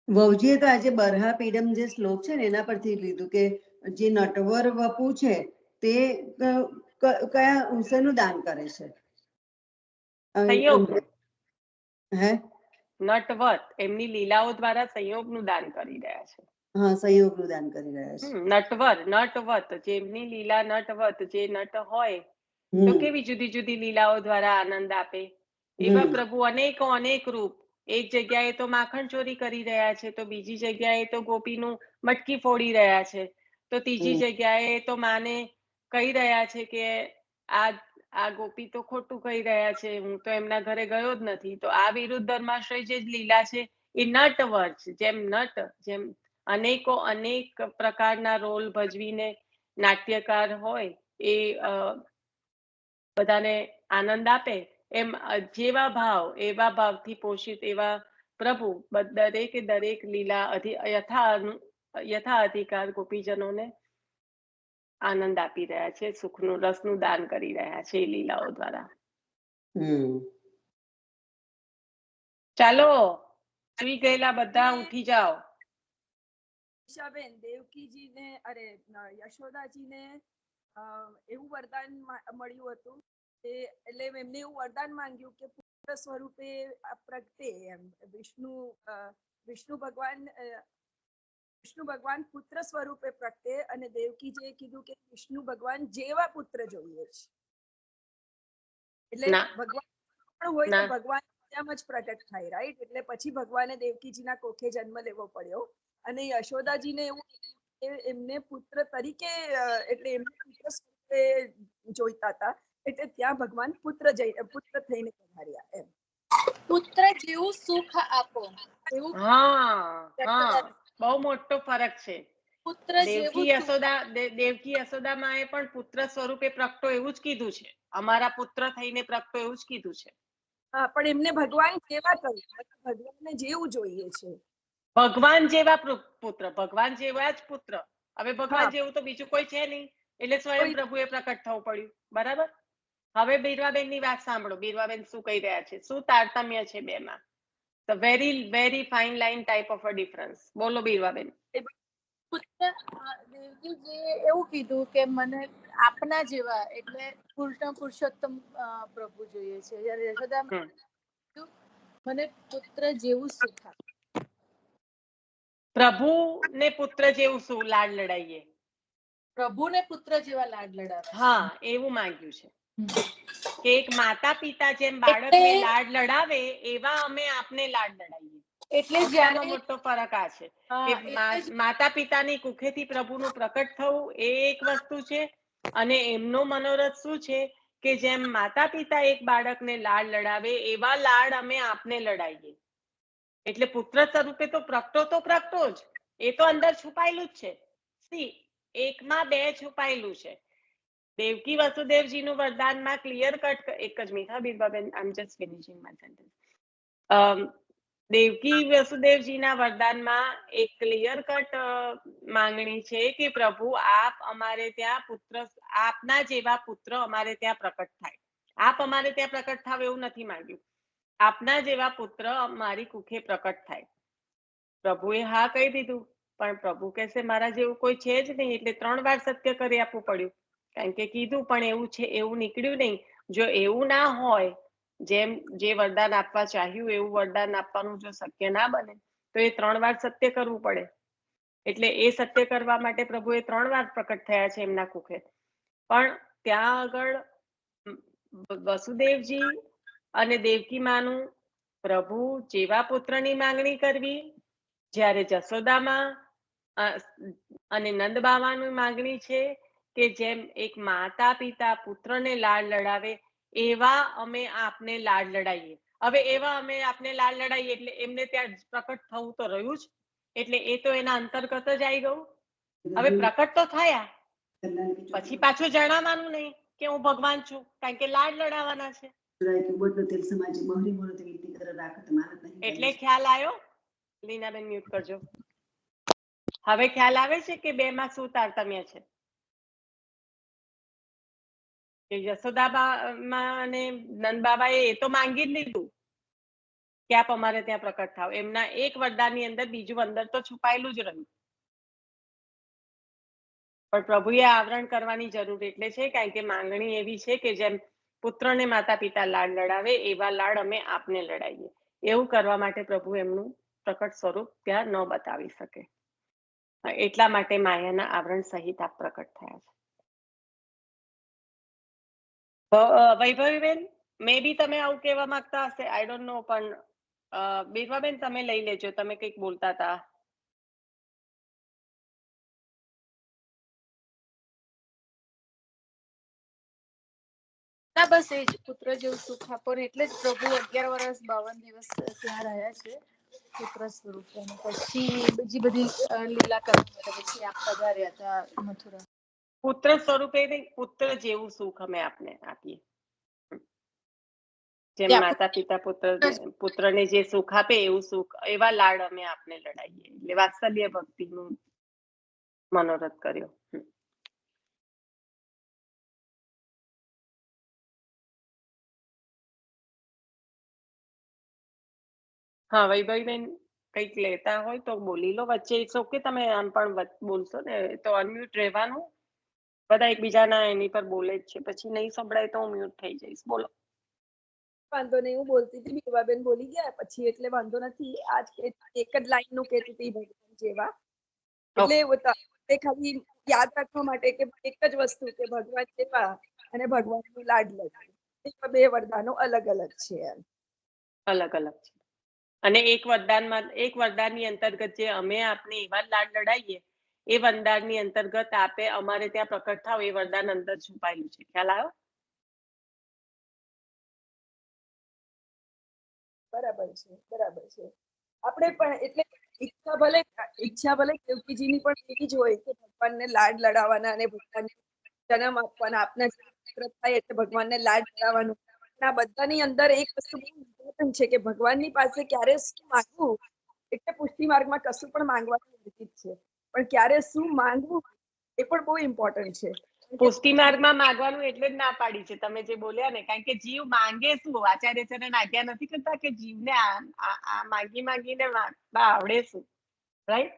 વહુજીએ તો આજે બરહા પીડમ જે શ્લોક છે ને એના પરથી લીધું કે જે નટવર વપુ છે તે કયા શેનું દાન કરે છે? સંયોગનું. હે? નટવર એમની લીલાઓ દ્વારા સંયોગનું દાન કરી રહ્યા છે. હા, સંયોગનું દાન કરી રહ્યા છે. નટવત, જેમની લીલા નટવત, જે નટ હોય તો કેવી જુદી જુદી લીલાઓ દ્વારા આનંદ આપે, એવા પ્રભુ અનેક રૂપ. એક જગ્યાએ તો માખણ ચોરી કરી રહ્યા છે, તો બીજી જગ્યાએ તો ગોપીનું મટકી ફોડી રહ્યા છે, તો ત્રીજી જગ્યાએ તો માને કહી રહ્યા છે કે આ ગોપી તો ખોટું કહી રહ્યા છે, હું તો એમના ઘરે ગયો જ નથી. તો આ વિરુદ્ધ ધર્માશ્રય જે લીલા છે એ નટવર છે. જેમ અનેક પ્રકારના રોલ ભજવીને નાટ્યકાર હોય એ બધાને આનંદ આપે, એમ જેવા ભાવ એવા ભાવથી પોષિત એવા પ્રભુ દરેકે દરેક લીલા યથા અધિકાર ગોપીજનોને આનંદ આપી રહ્યા છે, સુખનું રસનું દાન કરી રહ્યા છે એ લીલાઓ દ્વારા. ચાલો સુઈ ગયેલા બધા ઉઠી જાઓ. બેન દેવકીજીને યશોદાજીને એવું વરદાન મળ્યું હતું એટલે એમને એવું વરદાન માંગ્યું કે પુત્ર સ્વરૂપે પ્રગટે એમ વિષ્ણુ ભગવાન પુત્ર સ્વરૂપે પ્રગટે અને દેવકીજીએ કીધું કે વિષ્ણુ ભગવાન જેવા પુત્ર જોઈએ છે. એટલે ભગવાન પણ હોય તો ભગવાન તેમ જ પ્રગટ થાય, રાઈટ? એટલે પછી ભગવાને દેવકીજીના કોખે જન્મ લેવો પડ્યો અને યશોદાજીને એવું એમને પુત્ર તરીકે એટલે એમને પુત્ર સ્વરૂપે જોઈતા હતા એટલે ત્યાં ભગવાન પુત્ર થઈને પધાર્યા એમ. પુત્ર જેવું સુખ આપો એવું. બહુ મોટો ફરક છે. પુત્ર દેવકી યશોદામાં પણ પુત્ર સ્વરૂપે પ્રગટો એવું જ કીધું છે, અમારા પુત્ર થઈને પ્રગટો એવું જ કીધું છે. હા, પણ એમને ભગવાન જેવા કહ્યું, ભગવાનને જેવું જોઈએ છે. ભગવાન જેવા પુત્ર, ભગવાન જેવા જ પુત્ર. હવે ભગવાન જેવું તો બીજું કોઈ છે નહીં, એટલે સ્વયં પ્રભુએ પ્રકટ થવું પડ્યું. બરાબર. હવે બીરવાબેન ની વાત સાંભળો. બીરવાબેન શું કહી રહ્યા છે, શું તારતમ્ય છે બેમાં. The very fine line type of a difference. બોલો બીરવાબેન. દેવકીજીએ એવું કીધું કે મને આપના જેવા એટલે પુરુષોત્તમ પ્રભુ જોઈએ છે. જ્યારે યશોદા મને પુત્ર જેવું સુખ આપે. પ્રભુ ને પુત્ર જેવું શું લાડ લડાઈએ. પ્રભુને પુત્ર જેવા લાડ લડાવે. હા, એવું માંગ્યું છે કે એક માતા પિતા જેમ બાળકને લાડ લડાવે એવા અમે આપને લાડ લડાઈએ. એટલે જ્યાંનો મોટો ફરક આ છે કે માતા પિતાની કુખેથી પ્રભુનું પ્રકટ થવું એ એક વસ્તુ છે અને એમનો મનોરથ શું છે કે જેમ માતા પિતા એક બાળકને લાડ લડાવે એવા લાડ અમે આપને લડાઈએ. એટલે પુત્ર સ્વરૂપે તો પ્રગટો જ, એ તો અંદર છુપાયેલું જ છે. એકમાં બે છુપાયેલું છે. દેવકી વસુદેવજીનું વરદાનમાં ક્લિયર કટ, એક જ મિનિટ હા બીરબાબેન, I am just finishing my sentence. Devaki વસુદેવજીના વરદાનમાં એક ક્લિયર કટ માંગણી છે કે પ્રભુ આપ અમારે ત્યાં પુત્ર, આપના જેવા પુત્ર અમારે ત્યાં પ્રકટ થાય. આપ અમારે ત્યાં પ્રકટ થાવ એવું નથી માંગ્યું, આપના જેવા પુત્ર મારી કુખે પ્રકટ થાય. પ્રભુએ હા કહી દીધું, પણ પ્રભુ કહેશે મારા જેવું કોઈ છે જ નહીં, એટલે 3 વાર સત્ય કરી આપવું પડ્યું. કારણ કે કીધું પણ એવું છે, એવું નીકળ્યું નહીં. જો એવું ના હોય, જેમ જે વરદાન આપવા ચાહ્યું એવું વરદાન આપવાનું જો શક્ય ના બને તો એ 3 વાર સત્ય કરવું પડે. એટલે એ સત્ય કરવા માટે પ્રભુએ 3 વાર પ્રકટ થયા છે એમના કુખે. પણ ત્યાં આગળ વસુદેવજી અને દેવકી માનું પ્રભુ જેવા પુત્રની માંગણી કરવી, જ્યારે જશોદામાં અને નંદ બાવાની માંગણી છે કે જેમ એક માતા પિતા પુત્રને લાડ લડાવે એવા અમે આપને લાડ લડાઈએ. હવે એવા અમે આપને લાડ લડાઈએ એટલે એમને ત્યાં પ્રકટ થવું તો રહ્યું જ, એટલે એ તો એના અંતર્ગત જ આવી ગયું. હવે પ્રકટ તો થયા, પછી પાછું જણાવવાનું નહીં કે હું ભગવાન છું, કારણ કે લાડ લડાવવાના છે. એટલે ખ્યાલ આવ્યો. લીનાબેન મ્યુટ કરજો. હવે ખ્યાલ આવે છે કે બેમાં શું તારતમ્ય છે. કે યશોદાબા અને નંદ બાબાએ એ તો માંગી જ લીધું કે આપ અમારે ત્યાં પ્રકટ થાવ. એમના એક વરદાનની અંદર બીજું અંદર તો છુપાયેલું જ રહ્યું. પણ પ્રભુએ આવરણ કરવાની જરૂર એટલે છે કારણ કે માંગણી એવી છે કે જેમ પુત્રને માતા પિતા લાડ લડાવે એવા લાડ અમે આપને લડાઈએ. એવું કરવા માટે પ્રભુ એમનું પ્રકટ સ્વરૂપ ત્યાં ન બતાવી શકે. એટલા માટે માયાના આવરણ સહિત આપ પ્રકટ થયા છે. વૈભવીબેન, મે બી તમે આવું કહેવા માંગતા હશે, આઈ ડોન્ટ નો, પણ બીરવાબેન તમે લઈ લેજો, તમે કંઈક બોલતા હતા. બસ એ જ પુત્ર જેવું સુખ આપો ને એટલે જ પ્રભુ 11 વર્ષ 52 દિવસ ત્યાં રહ્યા છે પુત્ર સ્વરૂપે. પછી બીજી બધી લીલા કરવા પછી આપ પધાર્યા હતા મથુરા. પુત્ર સ્વરૂપે નહીં, પુત્ર જેવું સુખ અમે આપને આપીએ. જેમ માતા પિતા પુત્રને જે સુખ આપે એવું સુખ, એવા લાડ અમે આપને લડાઈએ. એટલે વાત્સલ્ય ભક્તિનું મનોરથ કર્યો. હા, વૈભવીબેન કંઈક લેતા હોય તો બોલી લો વચ્ચે. ઇટ્સ ઓકે, તમે આમ પણ બોલશો ને તો અનમ્યુટ રહેવાનું. બધા એકબીજાના એની પર બોલે જ છે, પછી નહીં સંભળાય તો હું મ્યુટ થઈ જઈશ. બોલો. વાંધો નહીં, હું બોલતી હતી, બીવાબેન બોલી ગયા પછી, એટલે વાંધો નથી. આજ એક જ લાઈન નું કહેતી હતી ભગવાન જેવા, એટલે તે ખાલી યાદ રાખવા માટે કે એક જ વસ્તુ કે ભગવાન જેવા અને ભગવાનનું લાડ લડાવું, બે વરદાનો અલગ અલગ છે. અલગ અલગ છે. અને એક વરદાનની અંતર્ગત જે અમે આપને એવા લાડ લડાઈએ, એ વરદાનની અંતર્ગત આપે અમારે ત્યાં પ્રકટ થાવ, એ વરદાન અંદર છુપાયેલું છે. ખ્યાલ આવ્યો? બરાબર છે, બરાબર છે. આપણે પણ એટલે ઈચ્છા ભલે દેવકીજીની પણ એવી જ હોય કે ભગવાનને લાડ લડાવવાના અને ભગવાનને જન્મ આપવાના, આપના થાય એટલે ભગવાનને લાડ લડાવવાનું. આ બધાની અંદર એક વસ્તુ બહુ ઇમ્પોર્ટન્ટ છે કે ભગવાનની પાસે ક્યારે શું માંગવું, એટલે પુષ્ટિ માર્ગમાં કશું પણ માંગવાનું ઉચિત છે, પણ ક્યારે શું માંગવું એ પણ બહુ ઇમ્પોર્ટન્ટ છે. પુષ્ટિ માર્ગમાં માંગવાનું એટલે જ ના પાડી છે તમે જે બોલ્યા ને, કારણ કે જીવ માંગે શું? આચાર્યચરણ આજ્ઞા નથી કરતા કે જીવને આ માંગીને આવડે શું? રાઈટ?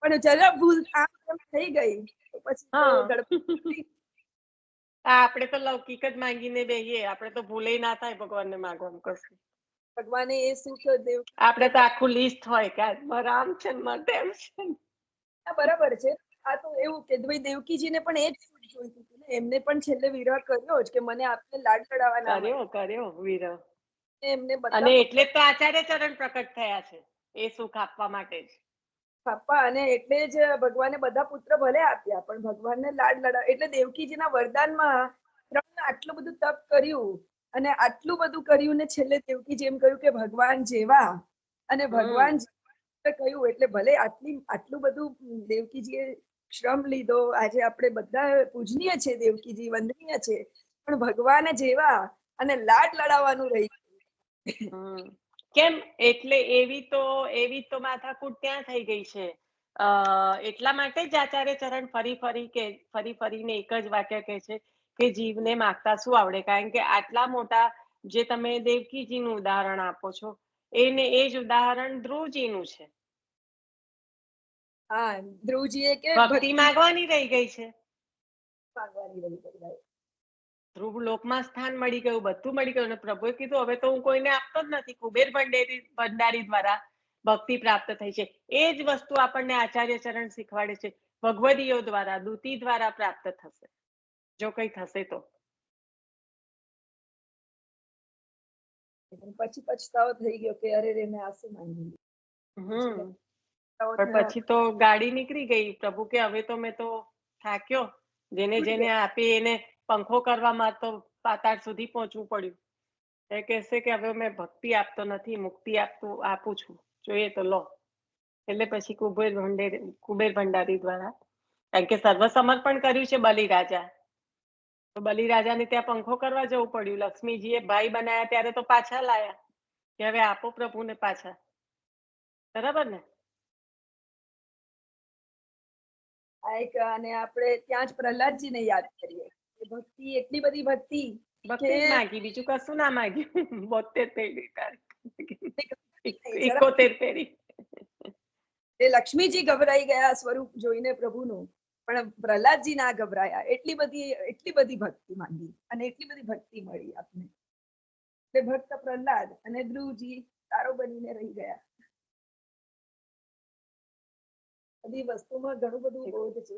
પણ જરા ભૂલ આમ થઈ ગઈ તો પછી આપણે તો લૌકિક જ માંગીને બેહીએ, આપણે તો ભૂલે ના થાય ભગવાનને માંગવાનું કશું. ભગવાને એ સુખ દેવ, આપણે તો આખું લિસ્ટ હોય કે આમ છે તેમ છે. બરાબર છે. આ તો એવું કે ભાઈ દેવકીજીને પણ એ જ સુખ જોઈતું હતું ને, એમને પણ છેલ્લે વિરહ કર્યો જ કે મને આપને લાડ લડાવવાના કર્યો વિરહ. એમને અને એટલે જ તો આચાર્યચરણ પ્રકટ થયા છે, એ સુખ આપવા માટે જ. પાપા, અને એટલે જ ભગવાને બધા પુત્ર ભલે આપ્યા, પણ ભગવાનને લાડ લડાવ એટલે દેવકીજીના વરદાનમાં આટલું બધું તપ કર્યું અને આટલું બધું કર્યું ને છેલ્લે દેવકીજી એમ કહ્યું કે ભગવાન જેવા, અને ભગવાન કહ્યું એટલે ભલે આટલું બધું દેવકીજીએ શ્રમ લીધો. આજે આપણે બધા પૂજનીય છે, દેવકીજી વંદનીય છે, પણ ભગવાન જેવા અને લાડ લડાવવાનું રહી. કેમ? એટલે એવી તો માથાકૂટ ત્યાં થઈ ગઈ છે. એટલા માટે જ આચાર્યચરણ ફરી ફરીને એક જ વાક્ય કહે છે કે જીવને માગતા શું આવડે? કારણ કે આટલા મોટા જે તમે દેવકીજીનું ઉદાહરણ આપો છો, એ જ ઉદાહરણ ધ્રુવજીનું છે. હા, ધ્રુવજીએ કે ભક્તિ માંગવાની રહી ગઈ છે. માંગવાની રહી ગઈ. ધ્રુવ લોકમાં સ્થાન મળી ગયું, બધું મળી ગયું, અને પ્રભુએ કીધું હવે તો હું કોઈને આપતો જ નથી. કુબેર ભંડારી દ્વારા ભક્તિ પ્રાપ્ત થઈ છે. એ જ વસ્તુ આપણને આચાર્યચરણ શીખવાડે છે, ભગવદીઓ દ્વારા, દૂતી દ્વારા પ્રાપ્ત થશે, જો કઈ થશે તો. પછી પછતાવો થઈ ગયો કે અરે રે મેં આસુ માંગી. પણ પછી તો ગાડી નીકળી ગઈ. પ્રભુ કે હવે તો મેં તો થાક્યો, જેને આપી એને પંખો કરવામાં તો પાતાળ સુધી પહોંચવું પડ્યું. એ કહેશે કે હવે મેં ભક્તિ આપતો નથી, મુક્તિ આપું છું, જોઈએ તો લો. એટલે પછી કુબેર ભંડારી દ્વારા, કારણ કે સર્વસમર્પણ કર્યું છે બલિરાજા, તો બલિરાજાને ત્યાં પંખો કરવા જવું પડ્યું. લક્ષ્મીજીએ ભાઈ બનાયા ત્યારે તો પાછા લાયા કે હવે આપો પ્રભુને પાછા. બરાબર ને? અને આપણે ત્યાં જ પ્રહલાદજીને યાદ કરીએ. ભક્તિ, એટલી બધી ભક્તિ માગી, બીજું કશું ના માગ્યું. 72 પેઢી તારીખ 71 પેઢી. લક્ષ્મીજી ગભરાઈ ગયા સ્વરૂપ જોઈને પ્રભુનું, પણ પ્રહલાદજી ના ગભરાયા. એટલી બધી ભક્તિ માંગી અને એટલી બધી ભક્તિ મળી આપને. એટલે ભક્ત પ્રહલાદ અને ધ્રુવજી તારો બનીને રહી ગયા. બધી વસ્તુમાં ઘણું બધું બોધ છે,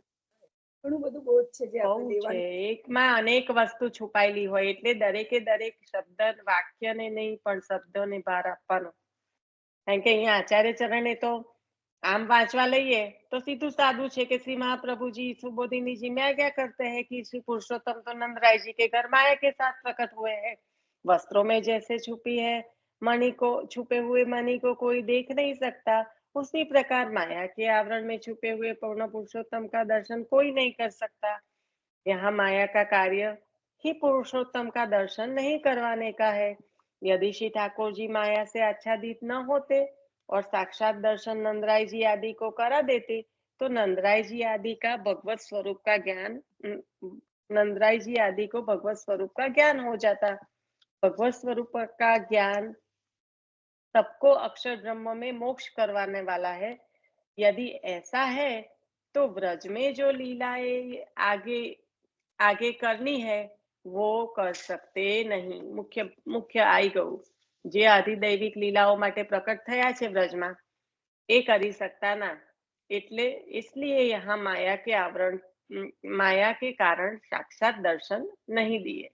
ઘણું બધું બોધ છે જે આપણે લેવાનું. એકમાં અનેક વસ્તુ છુપાયેલી હોય, એટલે દરેકે દરેક શબ્દ વાક્યને નહીં પણ શબ્દોને ભાર આપવાનો. કારણ કે અહીંયા આચાર્યચરણે તો આમ વાંચવા લઈએ તો સીધું સાદું છે कि श्री महाप्रभु जी सुबोधिनी जी में क्या करते हैं कि श्री पुरुषोत्तम तो नंद राय जी के घर माया के साथ प्रकट हुए हैं, वस्त्रों में जैसे छुपी है मणि को, छुपे हुए मणि को कोई देख नहीं सकता, उसी प्रकार माया के आवरण में छुपे हुए पूर्ण पुरुषोत्तम का दर्शन कोई नहीं कर सकता। यहाँ माया का कार्य ही पुरुषोत्तम का दर्शन नहीं करवाने का है, यदि श्री ठाकुर जी माया से आच्छादित न होते और साक्षात दर्शन नंदराय जी आदि को करा देते तो नंदराय जी आदि का भगवत स्वरूप का ज्ञान नंदराय जी आदि को भगवत स्वरूप का ज्ञान हो जाता। भगवत स्वरूप का ज्ञान सबको अक्षर ब्रह्म में मोक्ष करवाने वाला है। यदि ऐसा है तो व्रज में जो लीलाएं आगे आगे करनी है वो कर सकते नहीं। મુખ્ય આવી ગયું જે આધિદૈવિક લીલાઓ માટે પ્રકટ થયા છે વ્રજમાં એ કરી सकता ना। એટલે इसलिए यहाँ माया के कारण साक्षात दर्शन नहीं दिए।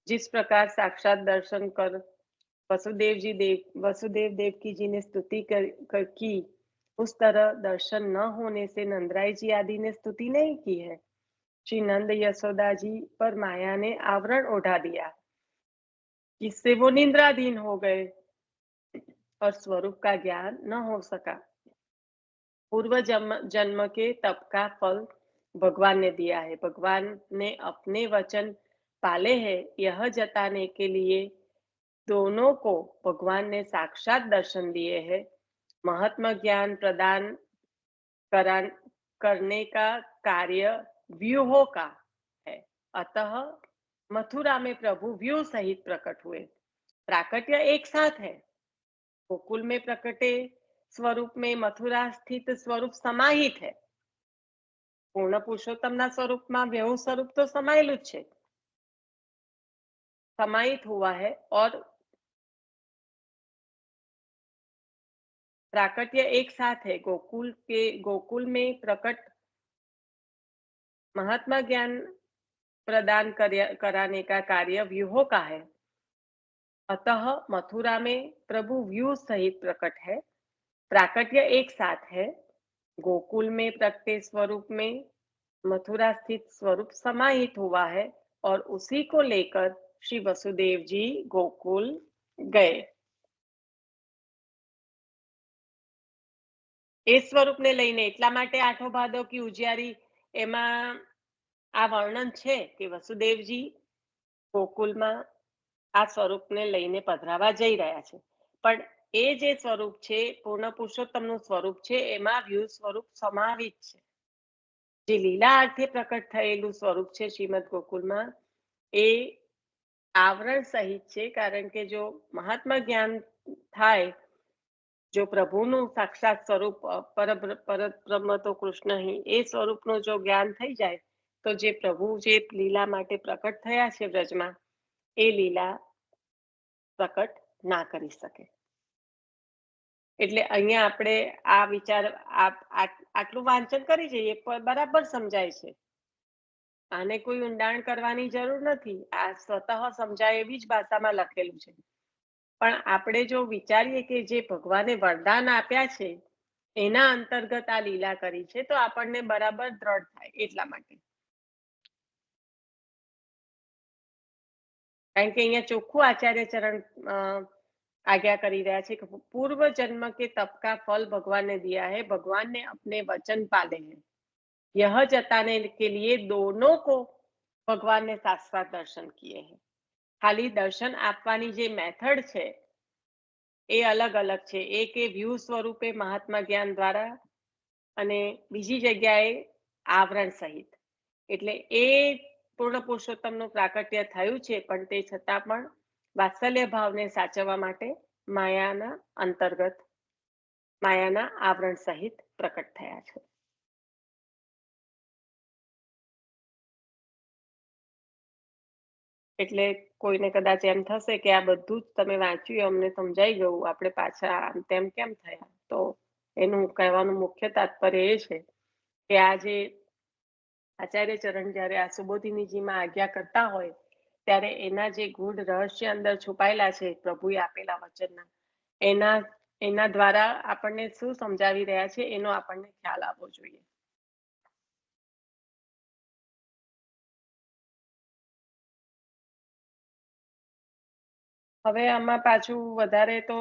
जिस प्रकार साक्षात दर्शन कर वसुदेव देवकी जी ने स्तुति की उस तरह दर्शन न होने से नंदराय जी आदि ने स्तुति नहीं की है। श्री नंद यशोदा जी पर माया ने आवरण ओढ़ा दिया, जिससे वो निद्राधीन हो गए और स्वरूप का ज्ञान न हो सका। पूर्व जन्म के तप का फल भगवान ने दिया है। भगवान ने अपने वचन पाले हैं यह जताने के लिए दोनों को भगवान ने साक्षात दर्शन दिए हैं। महात्मा ज्ञान प्रदान करने का कार्य व्यूहों का है, अतः मथुरा में प्रभु व्यू सहित प्रकट हुए। प्राकट्य एक साथ है। गोकुल में प्रकटे स्वरूप में मथुरा स्थित स्वरूप समाहित है। पूर्ण पुरुषोत्तम स्वरूप में व्यू स्वरूप तो समाયેલું જ છે, समाहित हुआ है। और प्राकट्य एक साथ है। गोकुल में प्रकट महात्मा ज्ञान प्रदान कराने का कार्य व्यूहों का है, अतः मथुरा में प्रभु व्यू सहित प्रकट है। प्राकट्य एक साथ है। गोकुल में प्रकटे स्वरूप में मथुरा स्थित स्वरूप समाहित हुआ है और उसी को लेकर श्री वसुदेव जी गोकुल गए। એ સ્વરૂપને લઈને એટલા માટે આઠો ભાદો કી ઉજિયારી એમાં આ વર્ણન છે કે વસુદેવજી ગોકુલમાં આ સ્વરૂપને લઈને પધરાવા જઈ રહ્યા છે, પણ એ જે સ્વરૂપ છે પૂર્ણ પુરુષોત્તમનું સ્વરૂપ છે એમાં વ્યૂ સ્વરૂપ સમાવિત છે। જે લીલા અર્થે પ્રકટ થયેલું સ્વરૂપ છે શ્રીમદ ગોકુલમાં એ આવરણ સહિત છે, કારણ કે જો મહાત્મા જ્ઞાન થાય, जो प्रभुનું साक्षात स्वरूप परब्रह्म तो कृष्ण ही ए स्वरूपનું जो ज्ञान થઈ જાય તો જે પ્રભુ જે લીલા માટે પ્રકટ થયા છે વ્રજમાં એ લીલા પ્રકટ ના કરી શકે। એટલે અહીંયા આપણે આ વિચાર આટલું વાંચન કરી જઈએ બરાબર સમજાય છે। આને કોઈ ઊંડાણ કરવાની જરૂર નથી, આ સ્વતઃ સમજાય એવી જ ભાષામાં લખેલું છે। પણ આપણે જો વિચારીએ કે જે ભગવાને વરદાન આપ્યા છે એના અંતર્ગત આ લીલા કરી છે તો આપણને બરાબર દ્રઢ થાય। એટલા માટે કારણ કે અહીંયા ચોખ્ખું આચાર્ય ચરણ आज्ञा करी रहा है कि पूर्व जन्म के तप का फल भगवान ने दिया है। भगवान ने अपने वचन पाले हैं यह जताने के लिए दोनों को भगवान ने शाश्वत दर्शन किए हैं। खाली दर्शन आपवानी जे मेथड छे ए अलग अलग छे। एक ए व्यू स्वरूपे महात्मा ज्ञान द्वारा अने बीजी जग्याए आवरण सहित। एटले ए पूर्ण पुरुषोत्तमનું प्राकट्य થયું છે, પણ તે છતાં પણ વાત્સલ્ય ભાવને સાચવવા માટે માયાના અંતર્ગત માયાના આવરણ સહિત પ્રકટ થયા છે। એટલે કોઈને કદાચ એમ થશે કે આ બધું જ તમે વાંચ્યું અમને સમજાઈ ગયું, આપણે પાછા આમ તેમ કેમ થયા? તો એનું કહેવાનું મુખ્ય તાત્પર્ય એ છે કે આ જે આચાર્ય ચરણ જ્યારે આ સુબોધિનીજીમાં આજ્ઞા કરતા હોય ત્યારે એના જે ગૂઢ રહસ્ય અંદર છુપાયેલા છે પ્રભુએ આપેલા વચનના, એના દ્વારા આપણને શું સમજાવી રહ્યા છે એનો આપણને ખ્યાલ આવવો જોઈએ। હવે આમાં પાછું વધારે તો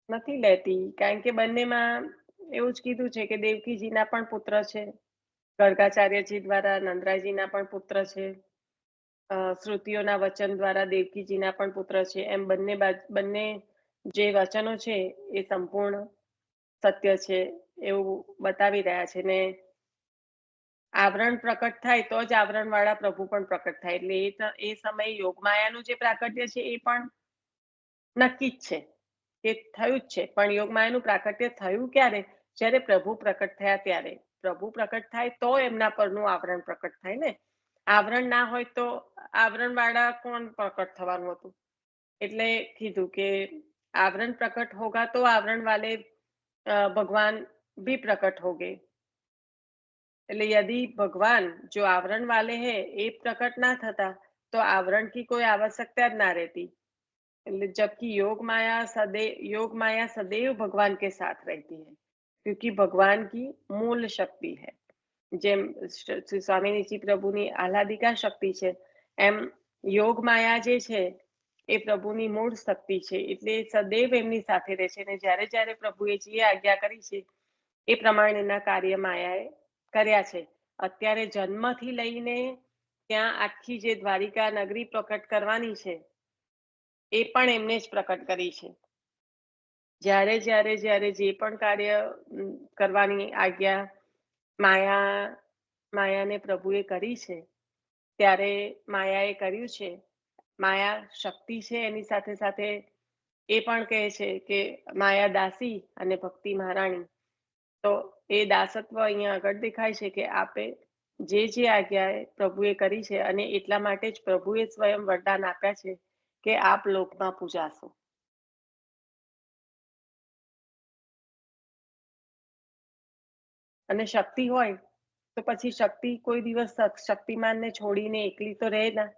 નથી લેતી, કારણ કે બંનેમાં એવું જ કીધું છે કે દેવકીજીના પણ પુત્ર છે, ગર્ગાચાર્યજી દ્વારા નંદરાયજીના પણ પુત્ર છે, શ્રુતિઓના વચન દ્વારા દેવકીજીના પણ પુત્ર છે, એમ બંને જે વચનો છે એ સંપૂર્ણ સત્ય છે એવું બતાવી રહ્યા છે. ને આવરણ પ્રકટ થાય તો જ આવરણ વાળા પ્રભુ પણ પ્રકટ થાય. એટલે એ સમયે યોગમાયાનું જે પ્રાકટ્ય છે એ પણ નક્કી જ છે, એ થયું જ છે. પણ યોગમાયાનું પ્રાકટ્ય થયું ક્યારે? જ્યારે પ્રભુ પ્રકટ થયા ત્યારે. પ્રભુ પ્રકટ થાય તો એમના પરનું આવરણ પ્રકટ થાય ને. આવરણ ના હોય તો આવરણ વાળા કોણ પ્રકટ થવાનું હતું? એટલે કીધું કે आवरण प्रकट होगा तो आवरण वाले भगवान भी प्रकट होंगे. એટલે यदि भगवान जो आवरण वाले हैं ये प्रकट ना थता तो आवरण की कोई आवश्यकता જ ना रहती. એટલે जबकि योग माया सदैव भगवान के साथ रहती है क्योंकि भगवान की मूल शक्ति है. જેમ શ્રી સ્વામિનીજી પ્રભુની આહલાદિકા શક્તિ છે એમ યોગ માયા જે છે એ પ્રભુની મૂળ શક્તિ છે. એટલે સદૈવ એમની સાથે રહે છે. અને જ્યારે જ્યારે પ્રભુએ જે આજ્ઞા કરી છે એ પ્રમાણેના કાર્ય માયાએ કર્યા છે. અત્યારે જન્મથી લઈને ત્યાં આખી જે દ્વારિકા નગરી પ્રકટ કરવાની છે એ પણ એમને જ પ્રકટ કરી છે. જ્યારે જ્યારે જ્યારે જે પણ કાર્ય કરવાની આજ્ઞા માયાને પ્રભુએ કરી છે ત્યારે માયાએ કર્યું છે. માયા શક્તિ છે, એની સાથે સાથે એ પણ કહે છે કે માયા દાસી અને ભક્તિ મહારાણી. તો એ દાસત્વ અહીંયા આગળ દેખાય છે કે આપે જે આજ્ઞા પ્રભુએ કરી છે અને એટલા માટે જ પ્રભુએ સ્વયં વરદાન આપ્યા છે કે આપ લોકમાં પૂજાશો. અને શક્તિ હોય તો પછી શક્તિ કોઈ દિવસ શક્તિમાનને છોડીને એકલી તો રહે ના.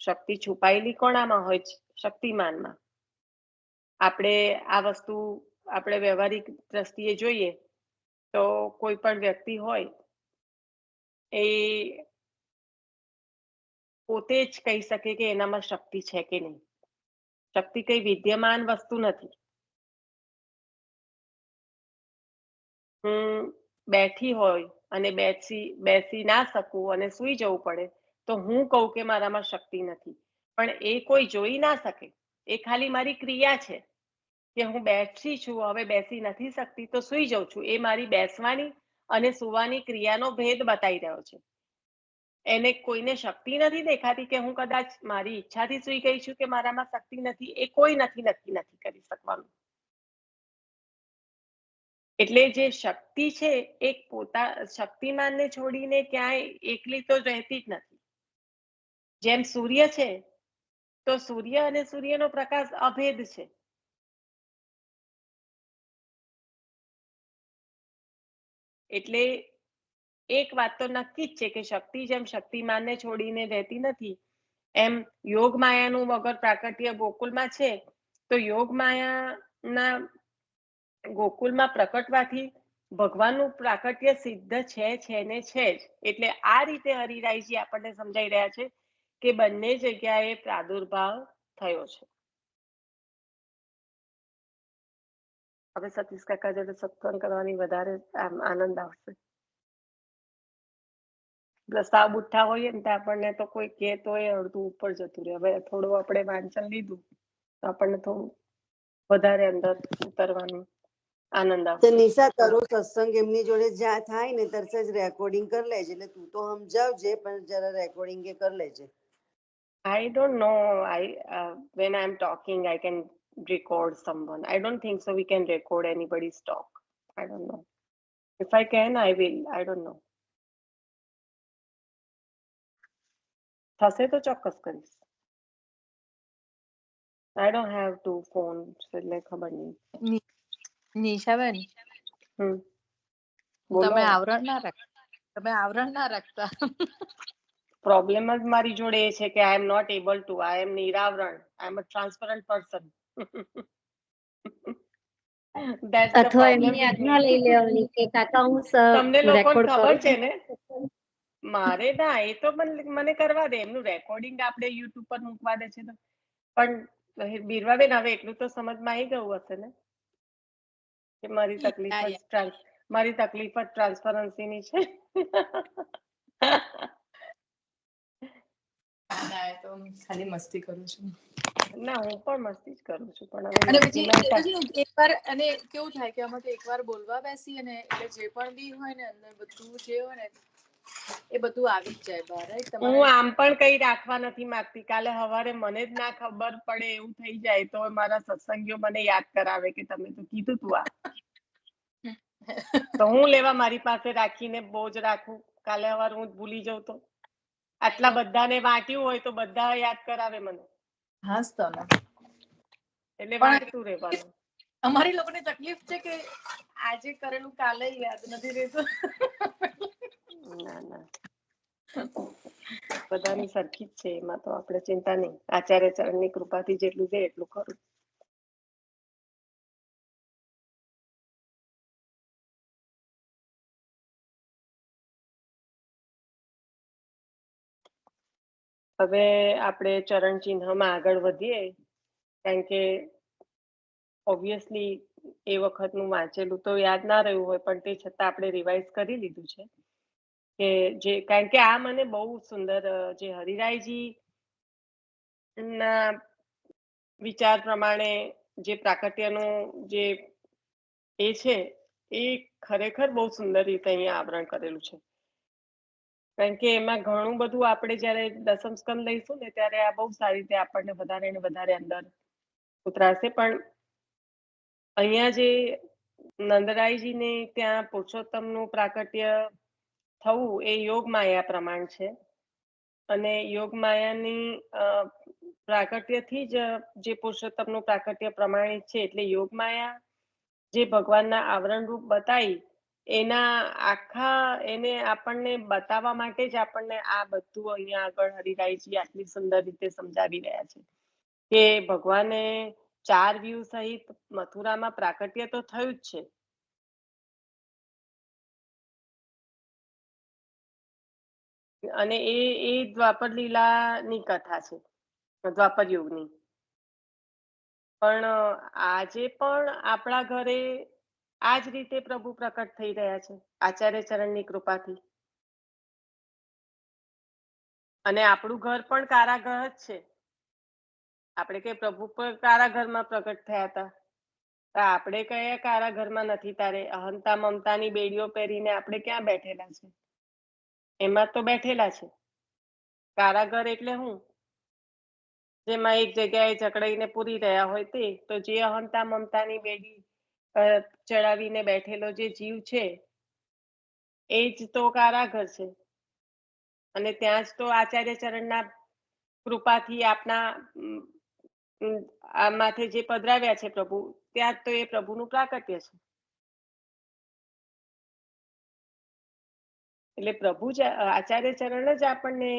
શક્તિ છુપાયેલી કોણામાં હોય છે? શક્તિમાનમાં. આપણે આ વસ્તુ આપણે વ્યવહારિક દ્રષ્ટિએ જોઈએ તો કોઈ પણ વ્યક્તિ હોય એ પોતે જ કહી શકે કે એનામાં શક્તિ છે કે નહીં. શક્તિ કઈ વિદ્યમાન વસ્તુ નથી. હું બેઠી હોય અને બેસી ના શકું અને સૂઈ જવું પડે તો હું કહું કે મારામાં શક્તિ નથી. પણ એ કોઈ જોઈ ના શકે. એ ખાલી મારી ક્રિયા છે કે હું બેઠી છું, હવે બેસી નથી શકતી તો સૂઈ જાઉં છું. એ મારી બેસવાની અને સુવાની ક્રિયાનો ભેદ બતાવી રહ્યો છે. એને કોઈને શક્તિ નથી દેખાતી કે હું કદાચ મારી ઈચ્છાથી સૂઈ ગઈ છું કે મારામાં શક્તિ નથી. એ કોઈ નથી કરી શકવાનું. એટલે જે શક્તિ છે એ શક્તિમાનને છોડીને ક્યાંય એકલી તો રહેતી જ નથી. જેમ સૂર્ય છે તો સૂર્ય અને સૂર્યનો પ્રકાશ અભેદ છે. એટલે એક વાત તો નક્કી જ છે કે શક્તિ જેમ શક્તિમાનને છોડીને રહેતી નથી એમ યોગ માયાનું વગર પ્રાકટ્ય ગોકુલમાં છે તો યોગ માયાના ગોકુલમાં પ્રકટવાથી ભગવાનનું પ્રાકટ્ય સિદ્ધ છે ને છે જ. એટલે આ રીતે હરિરાયજી આપણને સમજાઈ રહ્યા છે કે બંને જગ્યાએ પ્રાદુર્ભાવ થયો છે. હવે સતીશ કાકા જોડે સત્સંગ કરવાની વધારે આનંદ આવશે. સાવ બુઠ્ઠા હોઈએ ને તો આપણને તો કોઈ કે તો એ અડધું ઉપર જતું રહે. હવે થોડું આપણે વાંચન લીધું તો આપણને થોડું વધારે અંદર ઉતરવાનું આનંદ આવશે. નિશા તારો સત્સંગ એમની જોડે જ્યાં થાય ને તરત જ રેકોર્ડિંગ કરી લેજે. એટલે તું તો સમજાવજે પણ જરા રેકોર્ડિંગ એ કરી લેજે. I don't know. When I'm talking, I can record someone. I don't think so. We can record anybody's talk. I don't know. If I can, I will. I don't know. થશે તો ચોક્કસ કરીશ. I don't have two phones. એટલે ખબર નહીં. નિશાબેન તમે આવરણ ના રાખતા. પ્રોબ્લેમ જ મારી જોડે એ છે કે I am not able to. I am નિરાવરણ. I am a transparent person. અથવા એમની આજ્ઞા લઈ લેવાની કે કાકા હું તમને લોકોને ખબર છે કરું ને મારે ના એ તો મને કરવા દે. એમનું રેકોર્ડિંગ આપણે યુટ્યુબ પર મૂકવા દે છે. પણ બીરવાબેન હવે એટલું તો સમજમાં આવી ગયું હશે ને કે મારી તકલીફ જ ટ્રાન્સપરન્સીની છે. ના એ તો ખાલી મસ્તી કરું છું. ના હું પણ મસ્તી જ કરું છું, પણ અને હવે પછી મસ્તીમાં એકવાર અને કેવું થાય કે અમે તો એકવાર બોલવા બેસીએ ને એટલે જે પણ બી હોય ને અંદર બધું જે હોય ને એ બધું આવી જ જાય બહાર. હું આમ પણ કઈ રાખવા નથી માંગતી. કાલે સવારે મને જ ના ખબર પડે એવું થઈ જાય તો મારા સત્સંગીઓ મને યાદ કરાવે કે તમે તો કીધું તું આ. તો હું લેવા મારી પાસે રાખીને બોજ રાખું, કાલે સવારે હું ભૂલી જાઉં તો. આટલા બધાને વાંટ્યું હોય તો બધા યાદ કરાવે મને. હા તો એટલે વાંચતું રહેવાનું. અમારી લોકોની તકલીફ છે કે આજે કરેલું કાલે યાદ નથી રહેતું. ના ના બધાની સરખી જ છે, એમાં તો આપણે ચિંતા નહીં. આચાર્ય ચરણની કૃપાથી જેટલું છે એટલું ખરું. હવે આપણે ચરણ ચિહ્નમાં આગળ વધીએ, કારણ કે ઓબ્વિયસલી એ વખતનું વાંચેલું તો યાદ ના રહ્યું હોય, પણ તે છતાં આપણે રિવાઇઝ કરી લીધું છે કે જે, કારણ કે આ મને બહુ સુંદર જે હરિરાયજી ના વિચાર પ્રમાણે જે પ્રાકટ્યનું જે એ છે એ ખરેખર બહુ સુંદર રીતે અહીંયા આવરણ કરેલું છે. કારણ કે એમાં ઘણું બધું આપણે જ્યારે દસમ સ્કંદ લઈશું ને ત્યારે આ બહુ સારી રીતે આપણને વધારે ને વધારે અંદર ઉતરાશે. પણ અહીંયા જે નંદરાયજીને ત્યાં પુરુષોત્તમનું પ્રાકટ્ય થવું એ યોગ માયા પ્રમાણ છે, અને યોગ માયાની પ્રાકટ્યથી જ જે પુરુષોત્તમનું પ્રાકટ્ય પ્રમાણિત છે, એટલે યોગ માયા જે ભગવાનના આવરણ રૂપ બતાવી એના આખા એને આપણને બતાવવા માટે જ આપણને આ બધું અહીંયા આગળ હરિરાયજી આટલી સુંદર રીતે સમજાવી રહ્યા છે કે ભગવાને 4 વ્યૂહ સહિત મથુરામાં પ્રાકટ્ય તો થયું જ છે, અને એ દ્વાપર લીલાની કથા છે, દ્વાપર યુગની. પણ આજે પણ આપણા ઘરે આ જ રીતે પ્રભુ પ્રકટ થઈ રહ્યા છે આચાર્ય ચરણની કૃપાથી. અને આપણું ઘર પણ કારાગૃહ જ છે. આપણે કઈ પ્રભુ પર કારાગરમાં પ્રકટ થયા હતા? આપણે કયા કારાગરમાં નથી? તારે અહંતા મમતાની બેડીઓ પહેરીને આપણે ક્યાં બેઠેલા છે? એમાં તો બેઠેલા છે. કારાગર એટલે હું? જેમાં એક જગ્યાએ જકડાઈને પૂરી રહ્યા હોય તે. તો જે અહંતા મમતાની બેડી ચડાવીને બેઠેલો જે જીવ છે એ જ તો કારાગર છે. અને ત્યાં જ તો આચાર્ય ચરણના કૃપાથી આપના આ માથે જે પધરાવ્યા છે પ્રભુ, ત્યાં જ તો એ પ્રભુનું પ્રાકટ્ય છે. એટલે પ્રભુ જ આચાર્ય ચરણ જ આપણને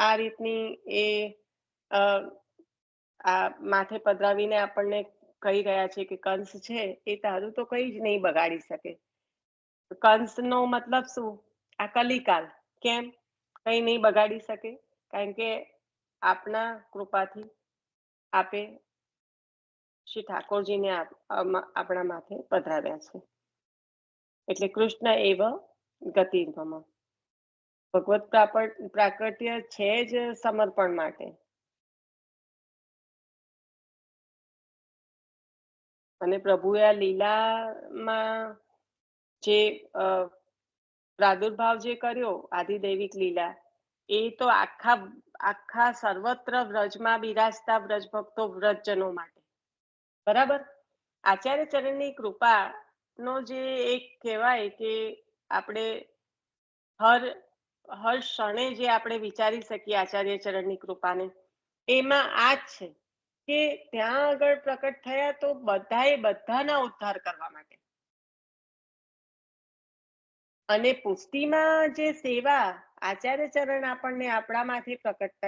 આ રીતની એ આ માથે પધરાવીને આપણને કહી રહ્યા છે કે કંસ છે એ તારું તો કઈ જ નહીં બગાડી શકે. કંસનો મતલબ શું? આ કલિકાલ. કેમ કઈ નહીં બગાડી શકે? કારણ કે આપના કૃપાથી આપે શ્રી ઠાકોરજીને આપણા માથે પધરાવ્યા છે. એટલે કૃષ્ણ એવ ગતિર્મમ. ભગવત પ્રાકટ્ય છે જ સમર્પણ માટે. અને પ્રભુએ આ લીલામાં જે પ્રાદુર્ભાવ જે કર્યો, આદિદૈવિક લીલા, એ તો આખા સર્વત્ર વ્રજમાં બિરાજતા વ્રજ ભક્તો વ્રજજનો માટે. બરાબર? આચાર્ય ચરણની કૃપા નો જે એક કહેવાય કે આપણે હર ક્ષણે જે આપણે વિચારી શકીએ આચાર્ય ચરણની કૃપાને, એમાં આ જ છે કે ત્યાં આગળ પ્રકટ થયા તો બધાના ઉદ્ધાર કરવા માટે. અને પુષ્ટિમાં જે સેવા આચાર્ય ચરણ આપણને આપણા માથે પ્રકટ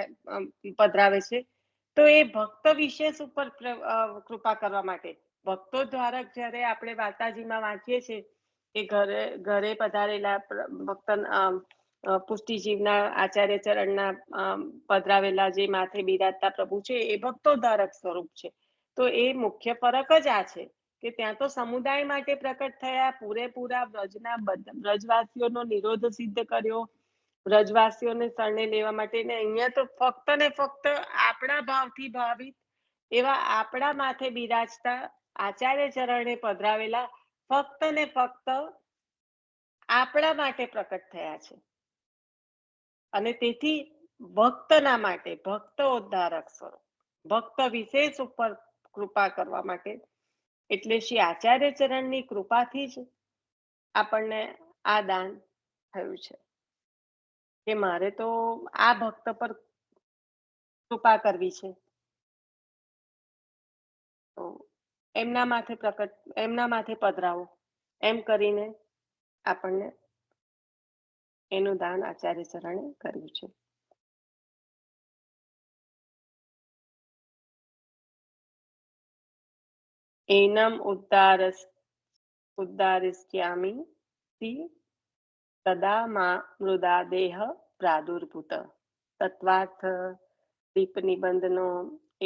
પધરાવે છે, તો એ ભક્ત વિશેષ ઉપર કૃપા કરવા માટે. ભક્તો દ્વારા જ્યારે આપણે વાર્તાજીમાં વાંચીએ છીએ કે ઘરે પધારેલા ભક્ત પુષ્ટિજીવના આચાર્ય ચરણના પધરાવેલા જે માથે બિરાજતા પ્રભુ છે એ ભક્તો ધારક સ્વરૂપ છે. તો એ મુખ્ય ફરક જ આ છે કે ત્યાં તો સમુદાય માટે પ્રકટ થયા, પૂરેપૂરા વ્રજવાસીઓનો નિરોધ સિદ્ધ કર્યો, વ્રજવાસીઓને શરણે લેવા માટે ને અહીંયા તો ફક્ત ને ફક્ત આપણા ભાવથી ભાવિત એવા આપણા માથે બિરાજતા આચાર્ય ચરણે પધરાવેલા ફક્ત ને ફક્ત આપણા માટે પ્રકટ થયા છે અને તેથી ભક્તના માટે ભક્ત ઉદ્ધારક સ્વરૂપ ભક્ત વિશેષ ઉપર કૃપા કરવા માટે એટલે શ્રી આચાર્ય ચરણની કૃપાથી જ આપણને આ દાન થયું છે કે મારે તો આ ભક્ત પર કૃપા કરવી છે તો એમના માથે પધરાવો એમ કરીને આપણને એનું દાન આચાર્ય ચરણે કર્યું છે. એનમ ઉદ્ધારિષ્યામિ તદા મૃદા દેહ પ્રાદુર્ભૂત. તત્વાર્થ દીપ નિબંધનો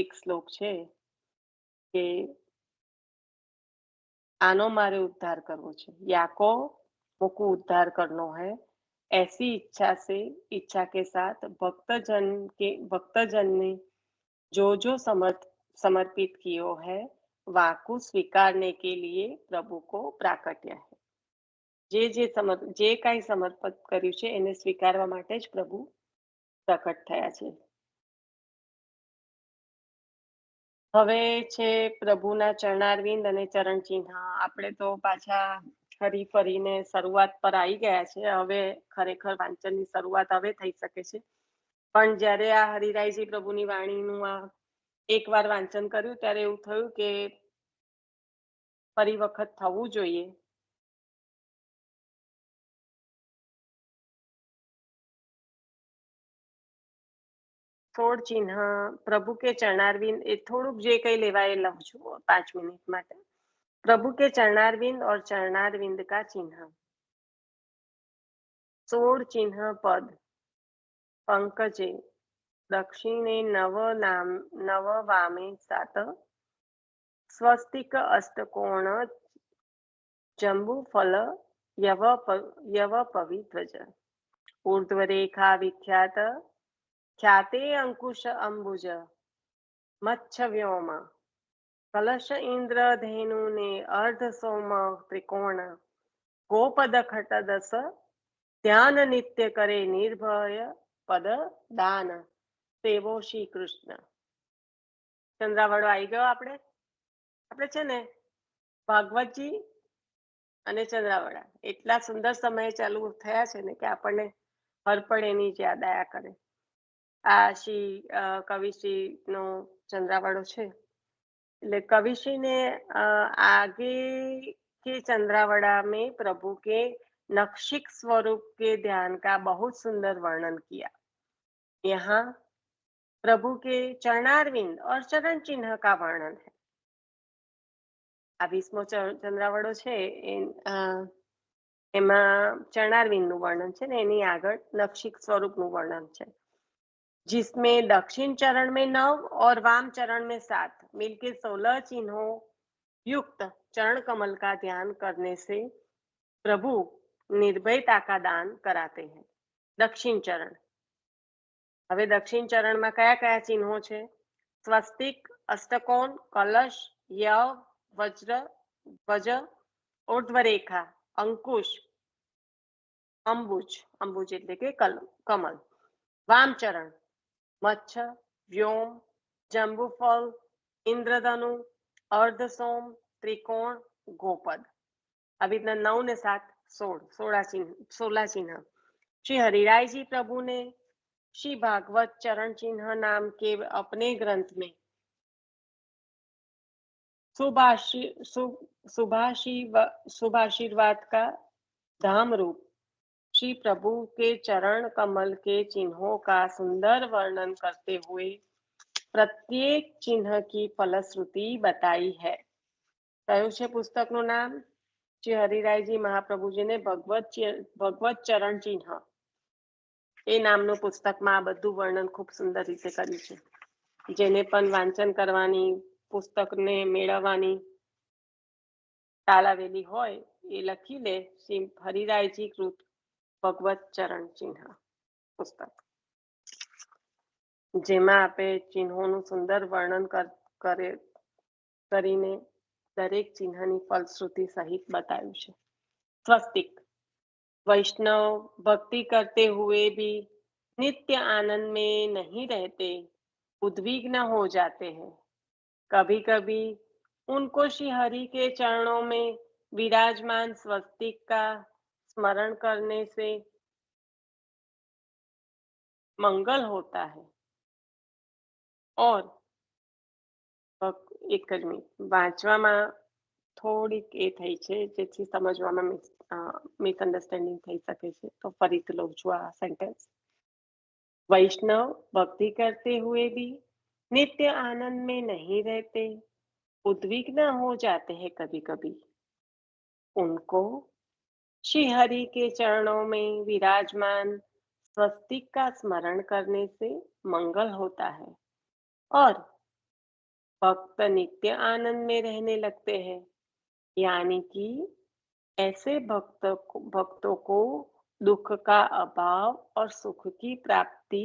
એક શ્લોક છે કે આનો મારે ઉદ્ધાર કરવો છે. યાકો मुको उद्धार करना है ऐसी इच्छा के साथ भक्तजन ने जो समर्पित कियो है वाकु स्वीकारने के लिए प्रभु को प्राकट्य है. જે કાંઈ સમર્પિત કર્યું છે એને સ્વીકારવા માટે જ પ્રભુ પ્રકટ થયા છે. હવે છે પ્રભુના ચરણારવિંદ અને ચરણ ચિહ્ન. આપણે તો પાછા ફરી ફરીને શરૂઆત પર આવી ગયા છે. હવે ખરેખર વાંચનની શરૂઆત હવે થઈ શકે છે. પણ જ્યારે આ હરિરાયજી પ્રભુની વાણીનું આ એકવાર વાંચન કર્યું ત્યારે એવું થયું કે ફરી વખત થવું જોઈએ. થોડ ચિહ્ન પ્રભુ કે ચરણારવિંદ એ થોડુંક જે કંઈ લેવાય એ લઉં છું 5 મિનિટ માટે. प्रभु के चरणारविंद और चरणारविंद का चिन्ह. 16 चिन्ह पद. पंकजे दक्षिणे नव वामे 7 स्वस्तिक अष्टकोण जंबू फल यव पविध्वज. ऊर्ध्वरेखा विख्यात ख्याते अंकुश अंबुज मच्छ व्योम कलश इंद्र धेनु ने अर्ध सोम त्रिकोण गोपद खट दस ध्यान नित्य करे निर्भय पद दान सेवो श्री कृष्ण. ચંદ્રાવડો આવી ગયો. આપણે છે ને ભાગવતજી અને ચંદ્રાવડા એટલા સુંદર સમયે ચાલુ થયા છે ને કે આપણને હરપળ એની જ યાદ આયા કરે. આ શ્રી કવિશ્રી નો ચંદ્રાવડો છે. એટલે कविश्री ने आगे के चंद्रावड़ा में प्रभु के नक्षिक स्वरूप के ध्यान का बहुत सुंदर वर्णन किया. यहाँ प्रभु के चरणारविंद और चरण चिन्ह का वर्णन है. આ 20મો ચંદ્રાવડો છે એમાં ચરણારવિંદનું વર્ણન છે ને એની આગળ નક્ષિક સ્વરૂપનું વર્ણન છે. जिसमें दक्षिण चरण में 9 और वाम चरण में 7 मिलके 16 चिन्हों युक्त चरण कमल का ध्यान करने से प्रभु निर्भयता का दान कराते हैं. दक्षिण चरण. હવે દક્ષિણ ચરણમાં કયા કયા ચિહ્નો છે? સ્વસ્તિક, અષ્ટકોણ, કલશ, યવ, વજ્ર, ધ્વજ, ઊર્ધ્વરેખા, અંકુશ, અંબુજ એટલે કે કમલ. વામ ચરણ મચ્છ, વ્યોમ, જંબુફલ, ઇન્દ્રધનુ, અર્ધસોમ, ત્રિકોણ, ગોપદ. આવી રીતના 9 ને 7 16 चिन्ह. श्री हरिराय जी प्रभु ने श्री भागवत चरण चिन्ह नाम के अपने ग्रंथ में शुभाशीर्वाद का धाम रूप श्री प्रभु के चरण कमल के चिन्हों का सुंदर वर्णन करते हुए प्रत्येक चिन्ह की फलश्रुति बताई है. કયું છે પુસ્તકનું નામ? શ્રી હરિરાયજી મહાપ્રભુજીને ભગવત ચરણ ચિહ્ન એ નામનું પુસ્તકમાં આ બધું વર્ણન ખૂબ સુંદર રીતે કર્યું છે. જેને પણ વાંચન કરવાની, પુસ્તકને મેળવવાની તાલાવેલી હોય એ લખી લે શ્રી હરિરાયજી કૃત ભગવત ચરણ ચિહ્ન. પુસ્તક, જેમાં આપે ચિહ્નોનું સુંદર વર્ણન કરીને દરેક ચિહ્નની ફલશ્રુતિ સહિત બતાવ્યું છે. स्वस्तिक, वैष्णव भक्ति करते हुए भी नित्य आनंद में नहीं रहते, उद्विग्न हो जाते हैं. कभी कभी उनको श्री हरि के चरणों में विराजमान स्वस्तिक का स्मरण करने से मंगल होता है. और એક જ મિનિટ, વાંચવામાં થોડીક એ થઈ છે જેથી સમજવામાં મિસઅન્ડરસ્ટેન્ડિંગ થઈ શકે છે, તો ફરીથી લઉં છું આ સેન્ટેન્સ. वैष्णव भक्ति करते हुए भी नित्य आनंद में नहीं रहते, उद्विग्न हो जाते हैं कभी कभी. उनको श्री हरि के चरणों में विराजमान स्वस्तिक का स्मरण करने से मंगल होता है और भक्त नित्य आनंद में रहने लगते हैं. यानी कि ऐसे भक्तों को दुख का अभाव और सुख की प्राप्ति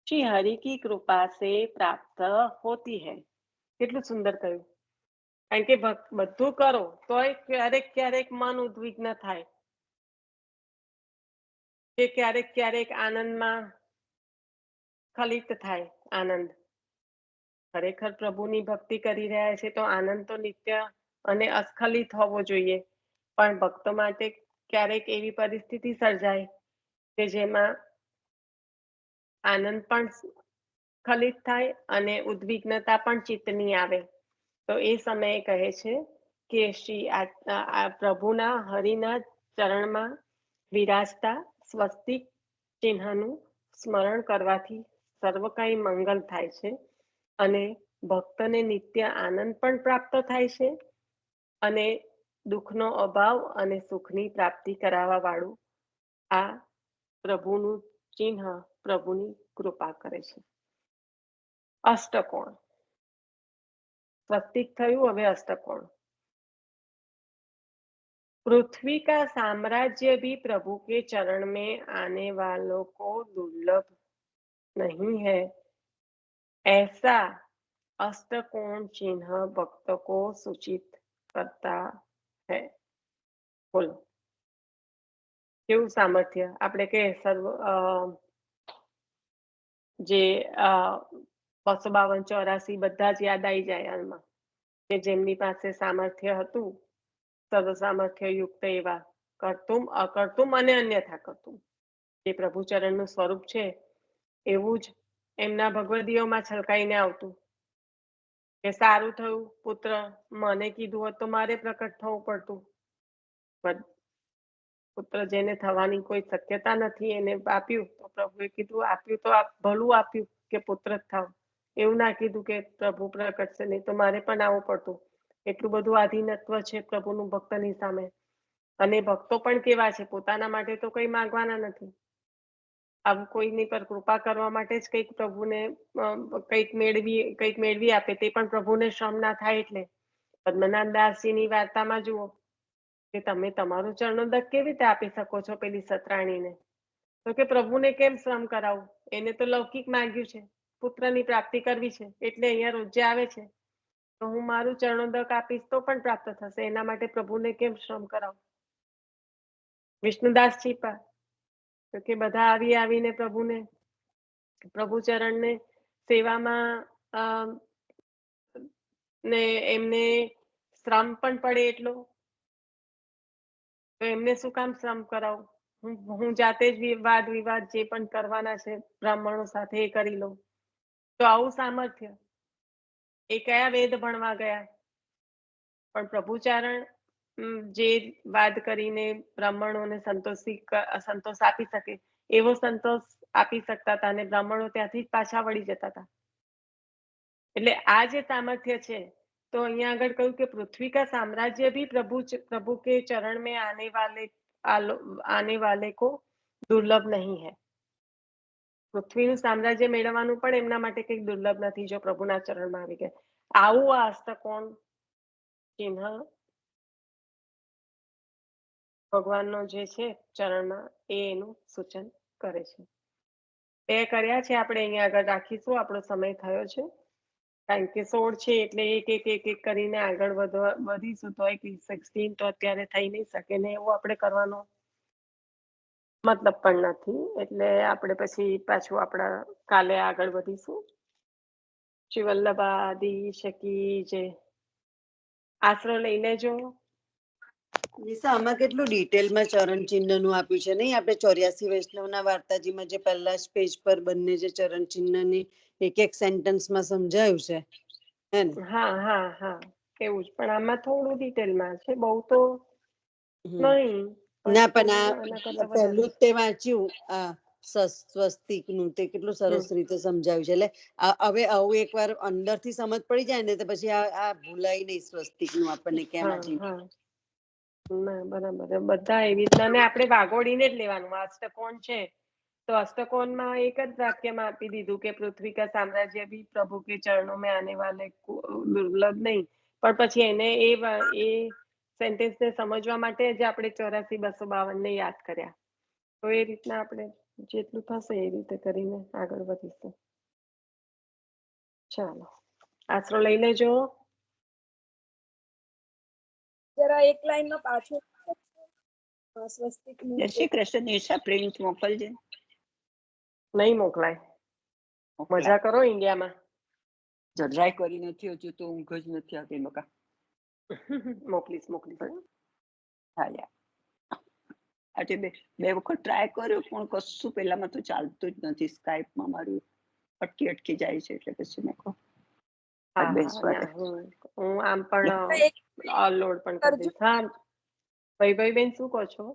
श्री हरि की कृपा से प्राप्त होती है. કેટલું સુંદર કહ્યું. કારણ કે બધું કરો તોય ક્યારેક ક્યારેક મન ઉદ્વિગ્ન થાય, કે ક્યારેક ક્યારેક આનંદમાં સ્ખલિત થાય. આનંદ ખરેખર પ્રભુની ભક્તિ કરી રહ્યા છે તો આનંદ તો નિત્ય અને અસ્ખલિત હોવો જોઈએ, પણ ભક્તો માટે ક્યારેક એવી પરિસ્થિતિ સર્જાય કે જેમાં આનંદ પણ સ્ખલિત થાય અને ઉદ્વિગ્નતા પણ ચિત્તની આવે. તો એ સમયે કહે છે કે શ્રી પ્રભુના હરિના ચરણમાં વિરાજતા સ્વસ્તિક ચિહ્નનું સ્મરણ કરવાથી સર્વ કાંઈ મંગલ થાય છે અને ભક્તને નિત્ય આનંદ પણ પ્રાપ્ત થાય છે અને દુઃખનો અભાવ અને સુખની પ્રાપ્તિ કરાવવા વાળું આ પ્રભુનું ચિહ્ન પ્રભુની કૃપા કરે છે. अष्टकोण, स्वस्तिक थયું, હવે अष्टकोण. पृथ्वी का साम्राज्य भी प्रभु के चरण में आने वालों को दुर्लभ नहीं है, ऐसा अष्टकोण चिन्ह भक्त को सूचित करता है. બોલો કેવું સામર્થ્ય. આપણે કે સર્વ જે 252-84 બધા જ યાદ આવી જાય હાલમાં, કે જેમની પાસે સામર્થ્ય હતું, સર્વ સામર્થ્ય યુક્ત એવા કર્તુમ અકર્તુમ અને અન્યથા કર્તુમ, જે પ્રભુચરણનું સ્વરૂપ છે એવું જ એમના ભગવદીઓમાં છલકાઈને આવતું કે સારું થયું પુત્ર મને કીધું હોત તો મારે પ્રકટ થવું પડતું, પુત્ર જેને થવાની કોઈ શક્યતા નથી એને આપ્યું તો પ્રભુએ કીધું આપ્યું તો ભલું આપ્યું કે પુત્ર જ થાવ. એવું ના કીધું કે પ્રભુ પ્રકટ છે નહીં તો મારે પણ આવવું પડતું. એટલું બધું આધીનત્વ છે પ્રભુનું ભક્તની સામે. અને ભક્તો પણ કેવા છે, પોતાના માટે તો કંઈ માંગવાના નથી, આવું કોઈની પર કૃપા કરવા માટે જ કંઈક પ્રભુને કંઈક મેળવી આપે, તે પણ પ્રભુને શ્રમ ના થાય. એટલે પદ્મનાભ દાસજીની વાર્તામાં જુઓ કે તમે તમારું ચરણોદક કેવી રીતે આપી શકો છો પેલી સતરાણીને, તો કે પ્રભુને કેમ શ્રમ કરાવું, એને તો લૌકિક માંગ્યું છે, પુત્રની પ્રાપ્તિ કરવી છે એટલે અહીંયા રોજે આવે છે, તો હું મારું ચરણોદક આપીશ તો પણ પ્રાપ્ત થશે, એના માટે પ્રભુને કેમ શ્રમ કરાવું. વિષ્ણુદાસ છીપા તો કે બધા આવીને પ્રભુને પ્રભુ ચરણને સેવામાં ને એમને શ્રમ પણ પડે એટલો, તો એમને શું કામ શ્રમ કરાવું, હું જાતે જ વાદ વિવાદ જે પણ કરવાના છે બ્રાહ્મણો સાથે એ કરી લઉં. તો આવું સામર્થ્ય એ કયા વેદ ભણવા ગયા, પણ પ્રભુચારણ જે વાદ કરીને બ્રાહ્મણોને સંતોષ આપી શકે એવો સંતોષ આપી શકતા હતા અને બ્રાહ્મણો ત્યાંથી જ પાછા વળી જતા હતા. એટલે આ જે સામર્થ્ય છે, તો અહીંયા આગળ કહ્યું કે પૃથ્વી કા સામ્રાજ્ય भी प्रभु के चरण में आने वाले को दुर्लभ नहीं है. પૃથ્વીનું સામ્રાજ્ય મેળવવાનું પણ એમના માટે કંઈક દુર્લભ નથી જો પ્રભુના ચરણમાં આવી ગયા. આવું આ અષ્ટકોણ ચિહ્ન ભગવાનનો જે છે ચરણમાં એ એનું સૂચન કરે છે. એ કર્યા છે આપણે અહીંયા આગળ રાખીશું, આપણો સમય થયો છે. કારણ કે 16 છે એટલે એક કરીને આગળ વધીશું તો 16 તો અત્યારે થઈ નહીં શકે ને એવું આપણે કરવાનો મતલબ પણ નથી, એટલે આપણે પછી પાછું આપણા કાલે આગળ વધીશું. શ્રી વલ્લભાદી શકી જે આશરો લઈ લેજો. નિશા, આમાં કેટલું ડિટેલમાં ચરણ ચિહ્ન નું આપ્યું છે નહીં? આપણે 84 વૈષ્ણવના વાર્તાજીમાં જે પહેલા જ પેજ પર બંને જે ચરણ ચિહ્નની એક સેન્ટેન્સમાં સમજાયું છે, હે ને? હા એવું જ, પણ આમાં થોડું ડિટેલમાં છે, બહુ તો નહીં. ના, પણ આના કરતા આ પહેલું જ તે વાંચ્યું, આ સ્વસ્તિક નું, તે કેટલું સરસ રીતે સમજાવ્યું છે. એટલે હવે આવું એકવાર અંદરથી સમજ પડી જાય ને તો પછી આ ભૂલાય નહીં સ્વસ્તિક નું આપણને કેમ ના બરાબર, બધા એવી રીતના ને આપણે વાગોડીને જ લેવાનું. અષ્ટકોણ છે તો અષ્ટકોણમાં એક જ વાક્યમાં આપી દીધું કે પૃથ્વી કા સામ્રાજ્ય ભી પ્રભુ કે ચરણોं में आने वाले દુર્લભ નહીં, પણ પછી એને એ સેન્ટેન્સને સમજવા માટે જ આપણે 84-252 ને યાદ કર્યા. તો એ રીતના આપણે જેટલું થશે એ રીતે કરીને આગળ વધીશું. ચાલો, આશરો લઈ લેજો. જરા એક લાઈનમાં પાછું સ્વસ્તિક નું. જય શ્રી કૃષ્ણ. નિશા, પ્રિન્ટ મોકલજે. નહીં મોકલાય, મજા કરો ઇન્ડિયામાં. ટ્રાય કરી નથી હજુ તો, ઊંઘ જ નથી આવતી બકા. મોકલીશ. હા યાર, આજે બે વખત ટ્રાય કર્યો પણ કશું પેલામાં તો ચાલતું જ નથી. સ્કાઈપમાં મારું અટકી જાય છે, એટલે પછી મેં કહું હું આમ પણ લોડ પણ કરી દઈશ. હા ભાઈ બેન, શું કહો છો?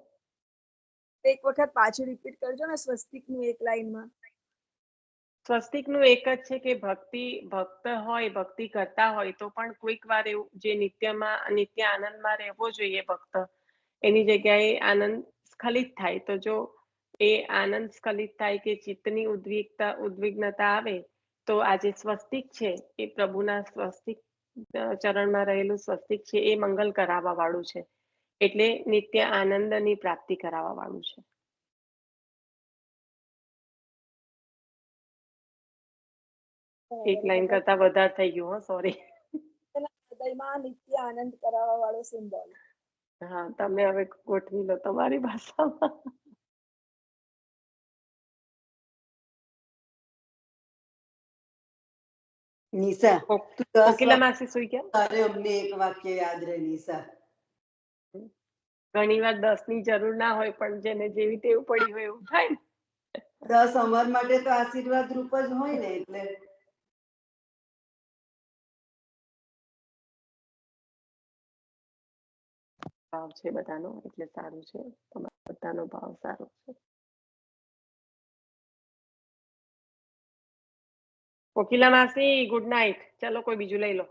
એક વખત પાછું રિપીટ કરજો ને સ્વસ્તિક નું એક લાઈનમાં. સ્વસ્તિક નું એક જ છે કે ભક્ત હોય, ભક્તિ કરતા હોય તો પણ કોઈક વાર એવું જે નિત્ય આનંદમાં રહેવો જોઈએ ભક્ત, એની જગ્યાએ આનંદ સ્ખલિત થાય. તો જો એ આનંદ સ્ખલિત થાય કે ચિત્તની ઉદ્વિગ્નતા આવે તો આજે સ્વસ્તિક છે એ પ્રભુના સ્વસ્તિક ચરણમાં રહેલું સ્વસ્તિક છે એ મંગલ કરાવવા વાળું છે, એટલે નિત્ય આનંદની પ્રાપ્તિ કરાવવા વાળું છે. એક લાઈન કરતા વધારે થઈ ગયું. સોરી. હૃદયમાં નિત્ય આનંદ કરાવવા વાળો સિમ્બોલ. હા, તમે હવે ગોઠવી લો તમારી ભાષામાં. નિશા, કોકિલા માસી સુઈ ગયા? અરે અમને એક વાક્ય યાદ રહે નિશા. ઘણી વાર 10 ની જરૂર ના હોય, પણ જેને જેવી ટેવ પડી હોય એવું થાય ને. 10 અમાર માટે તો આશીર્વાદ રૂપ જ હોય ને, એટલે ભાવ છે બધાનો, એટલે સારું છે. તમારા બધાનો ભાવ સારો છે. કોકિલા માસી, ગુડ નાઇટ. ચલો, કોઈ બીજું લઈ લો.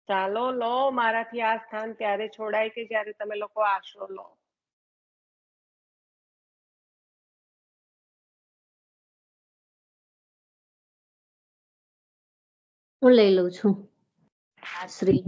ચાલો લો, મારાથી આ સ્થાન ત્યારે છોડાય કે જ્યારે તમે લોકો આશરો લો. હું લઈ લઉં છું. શ્રી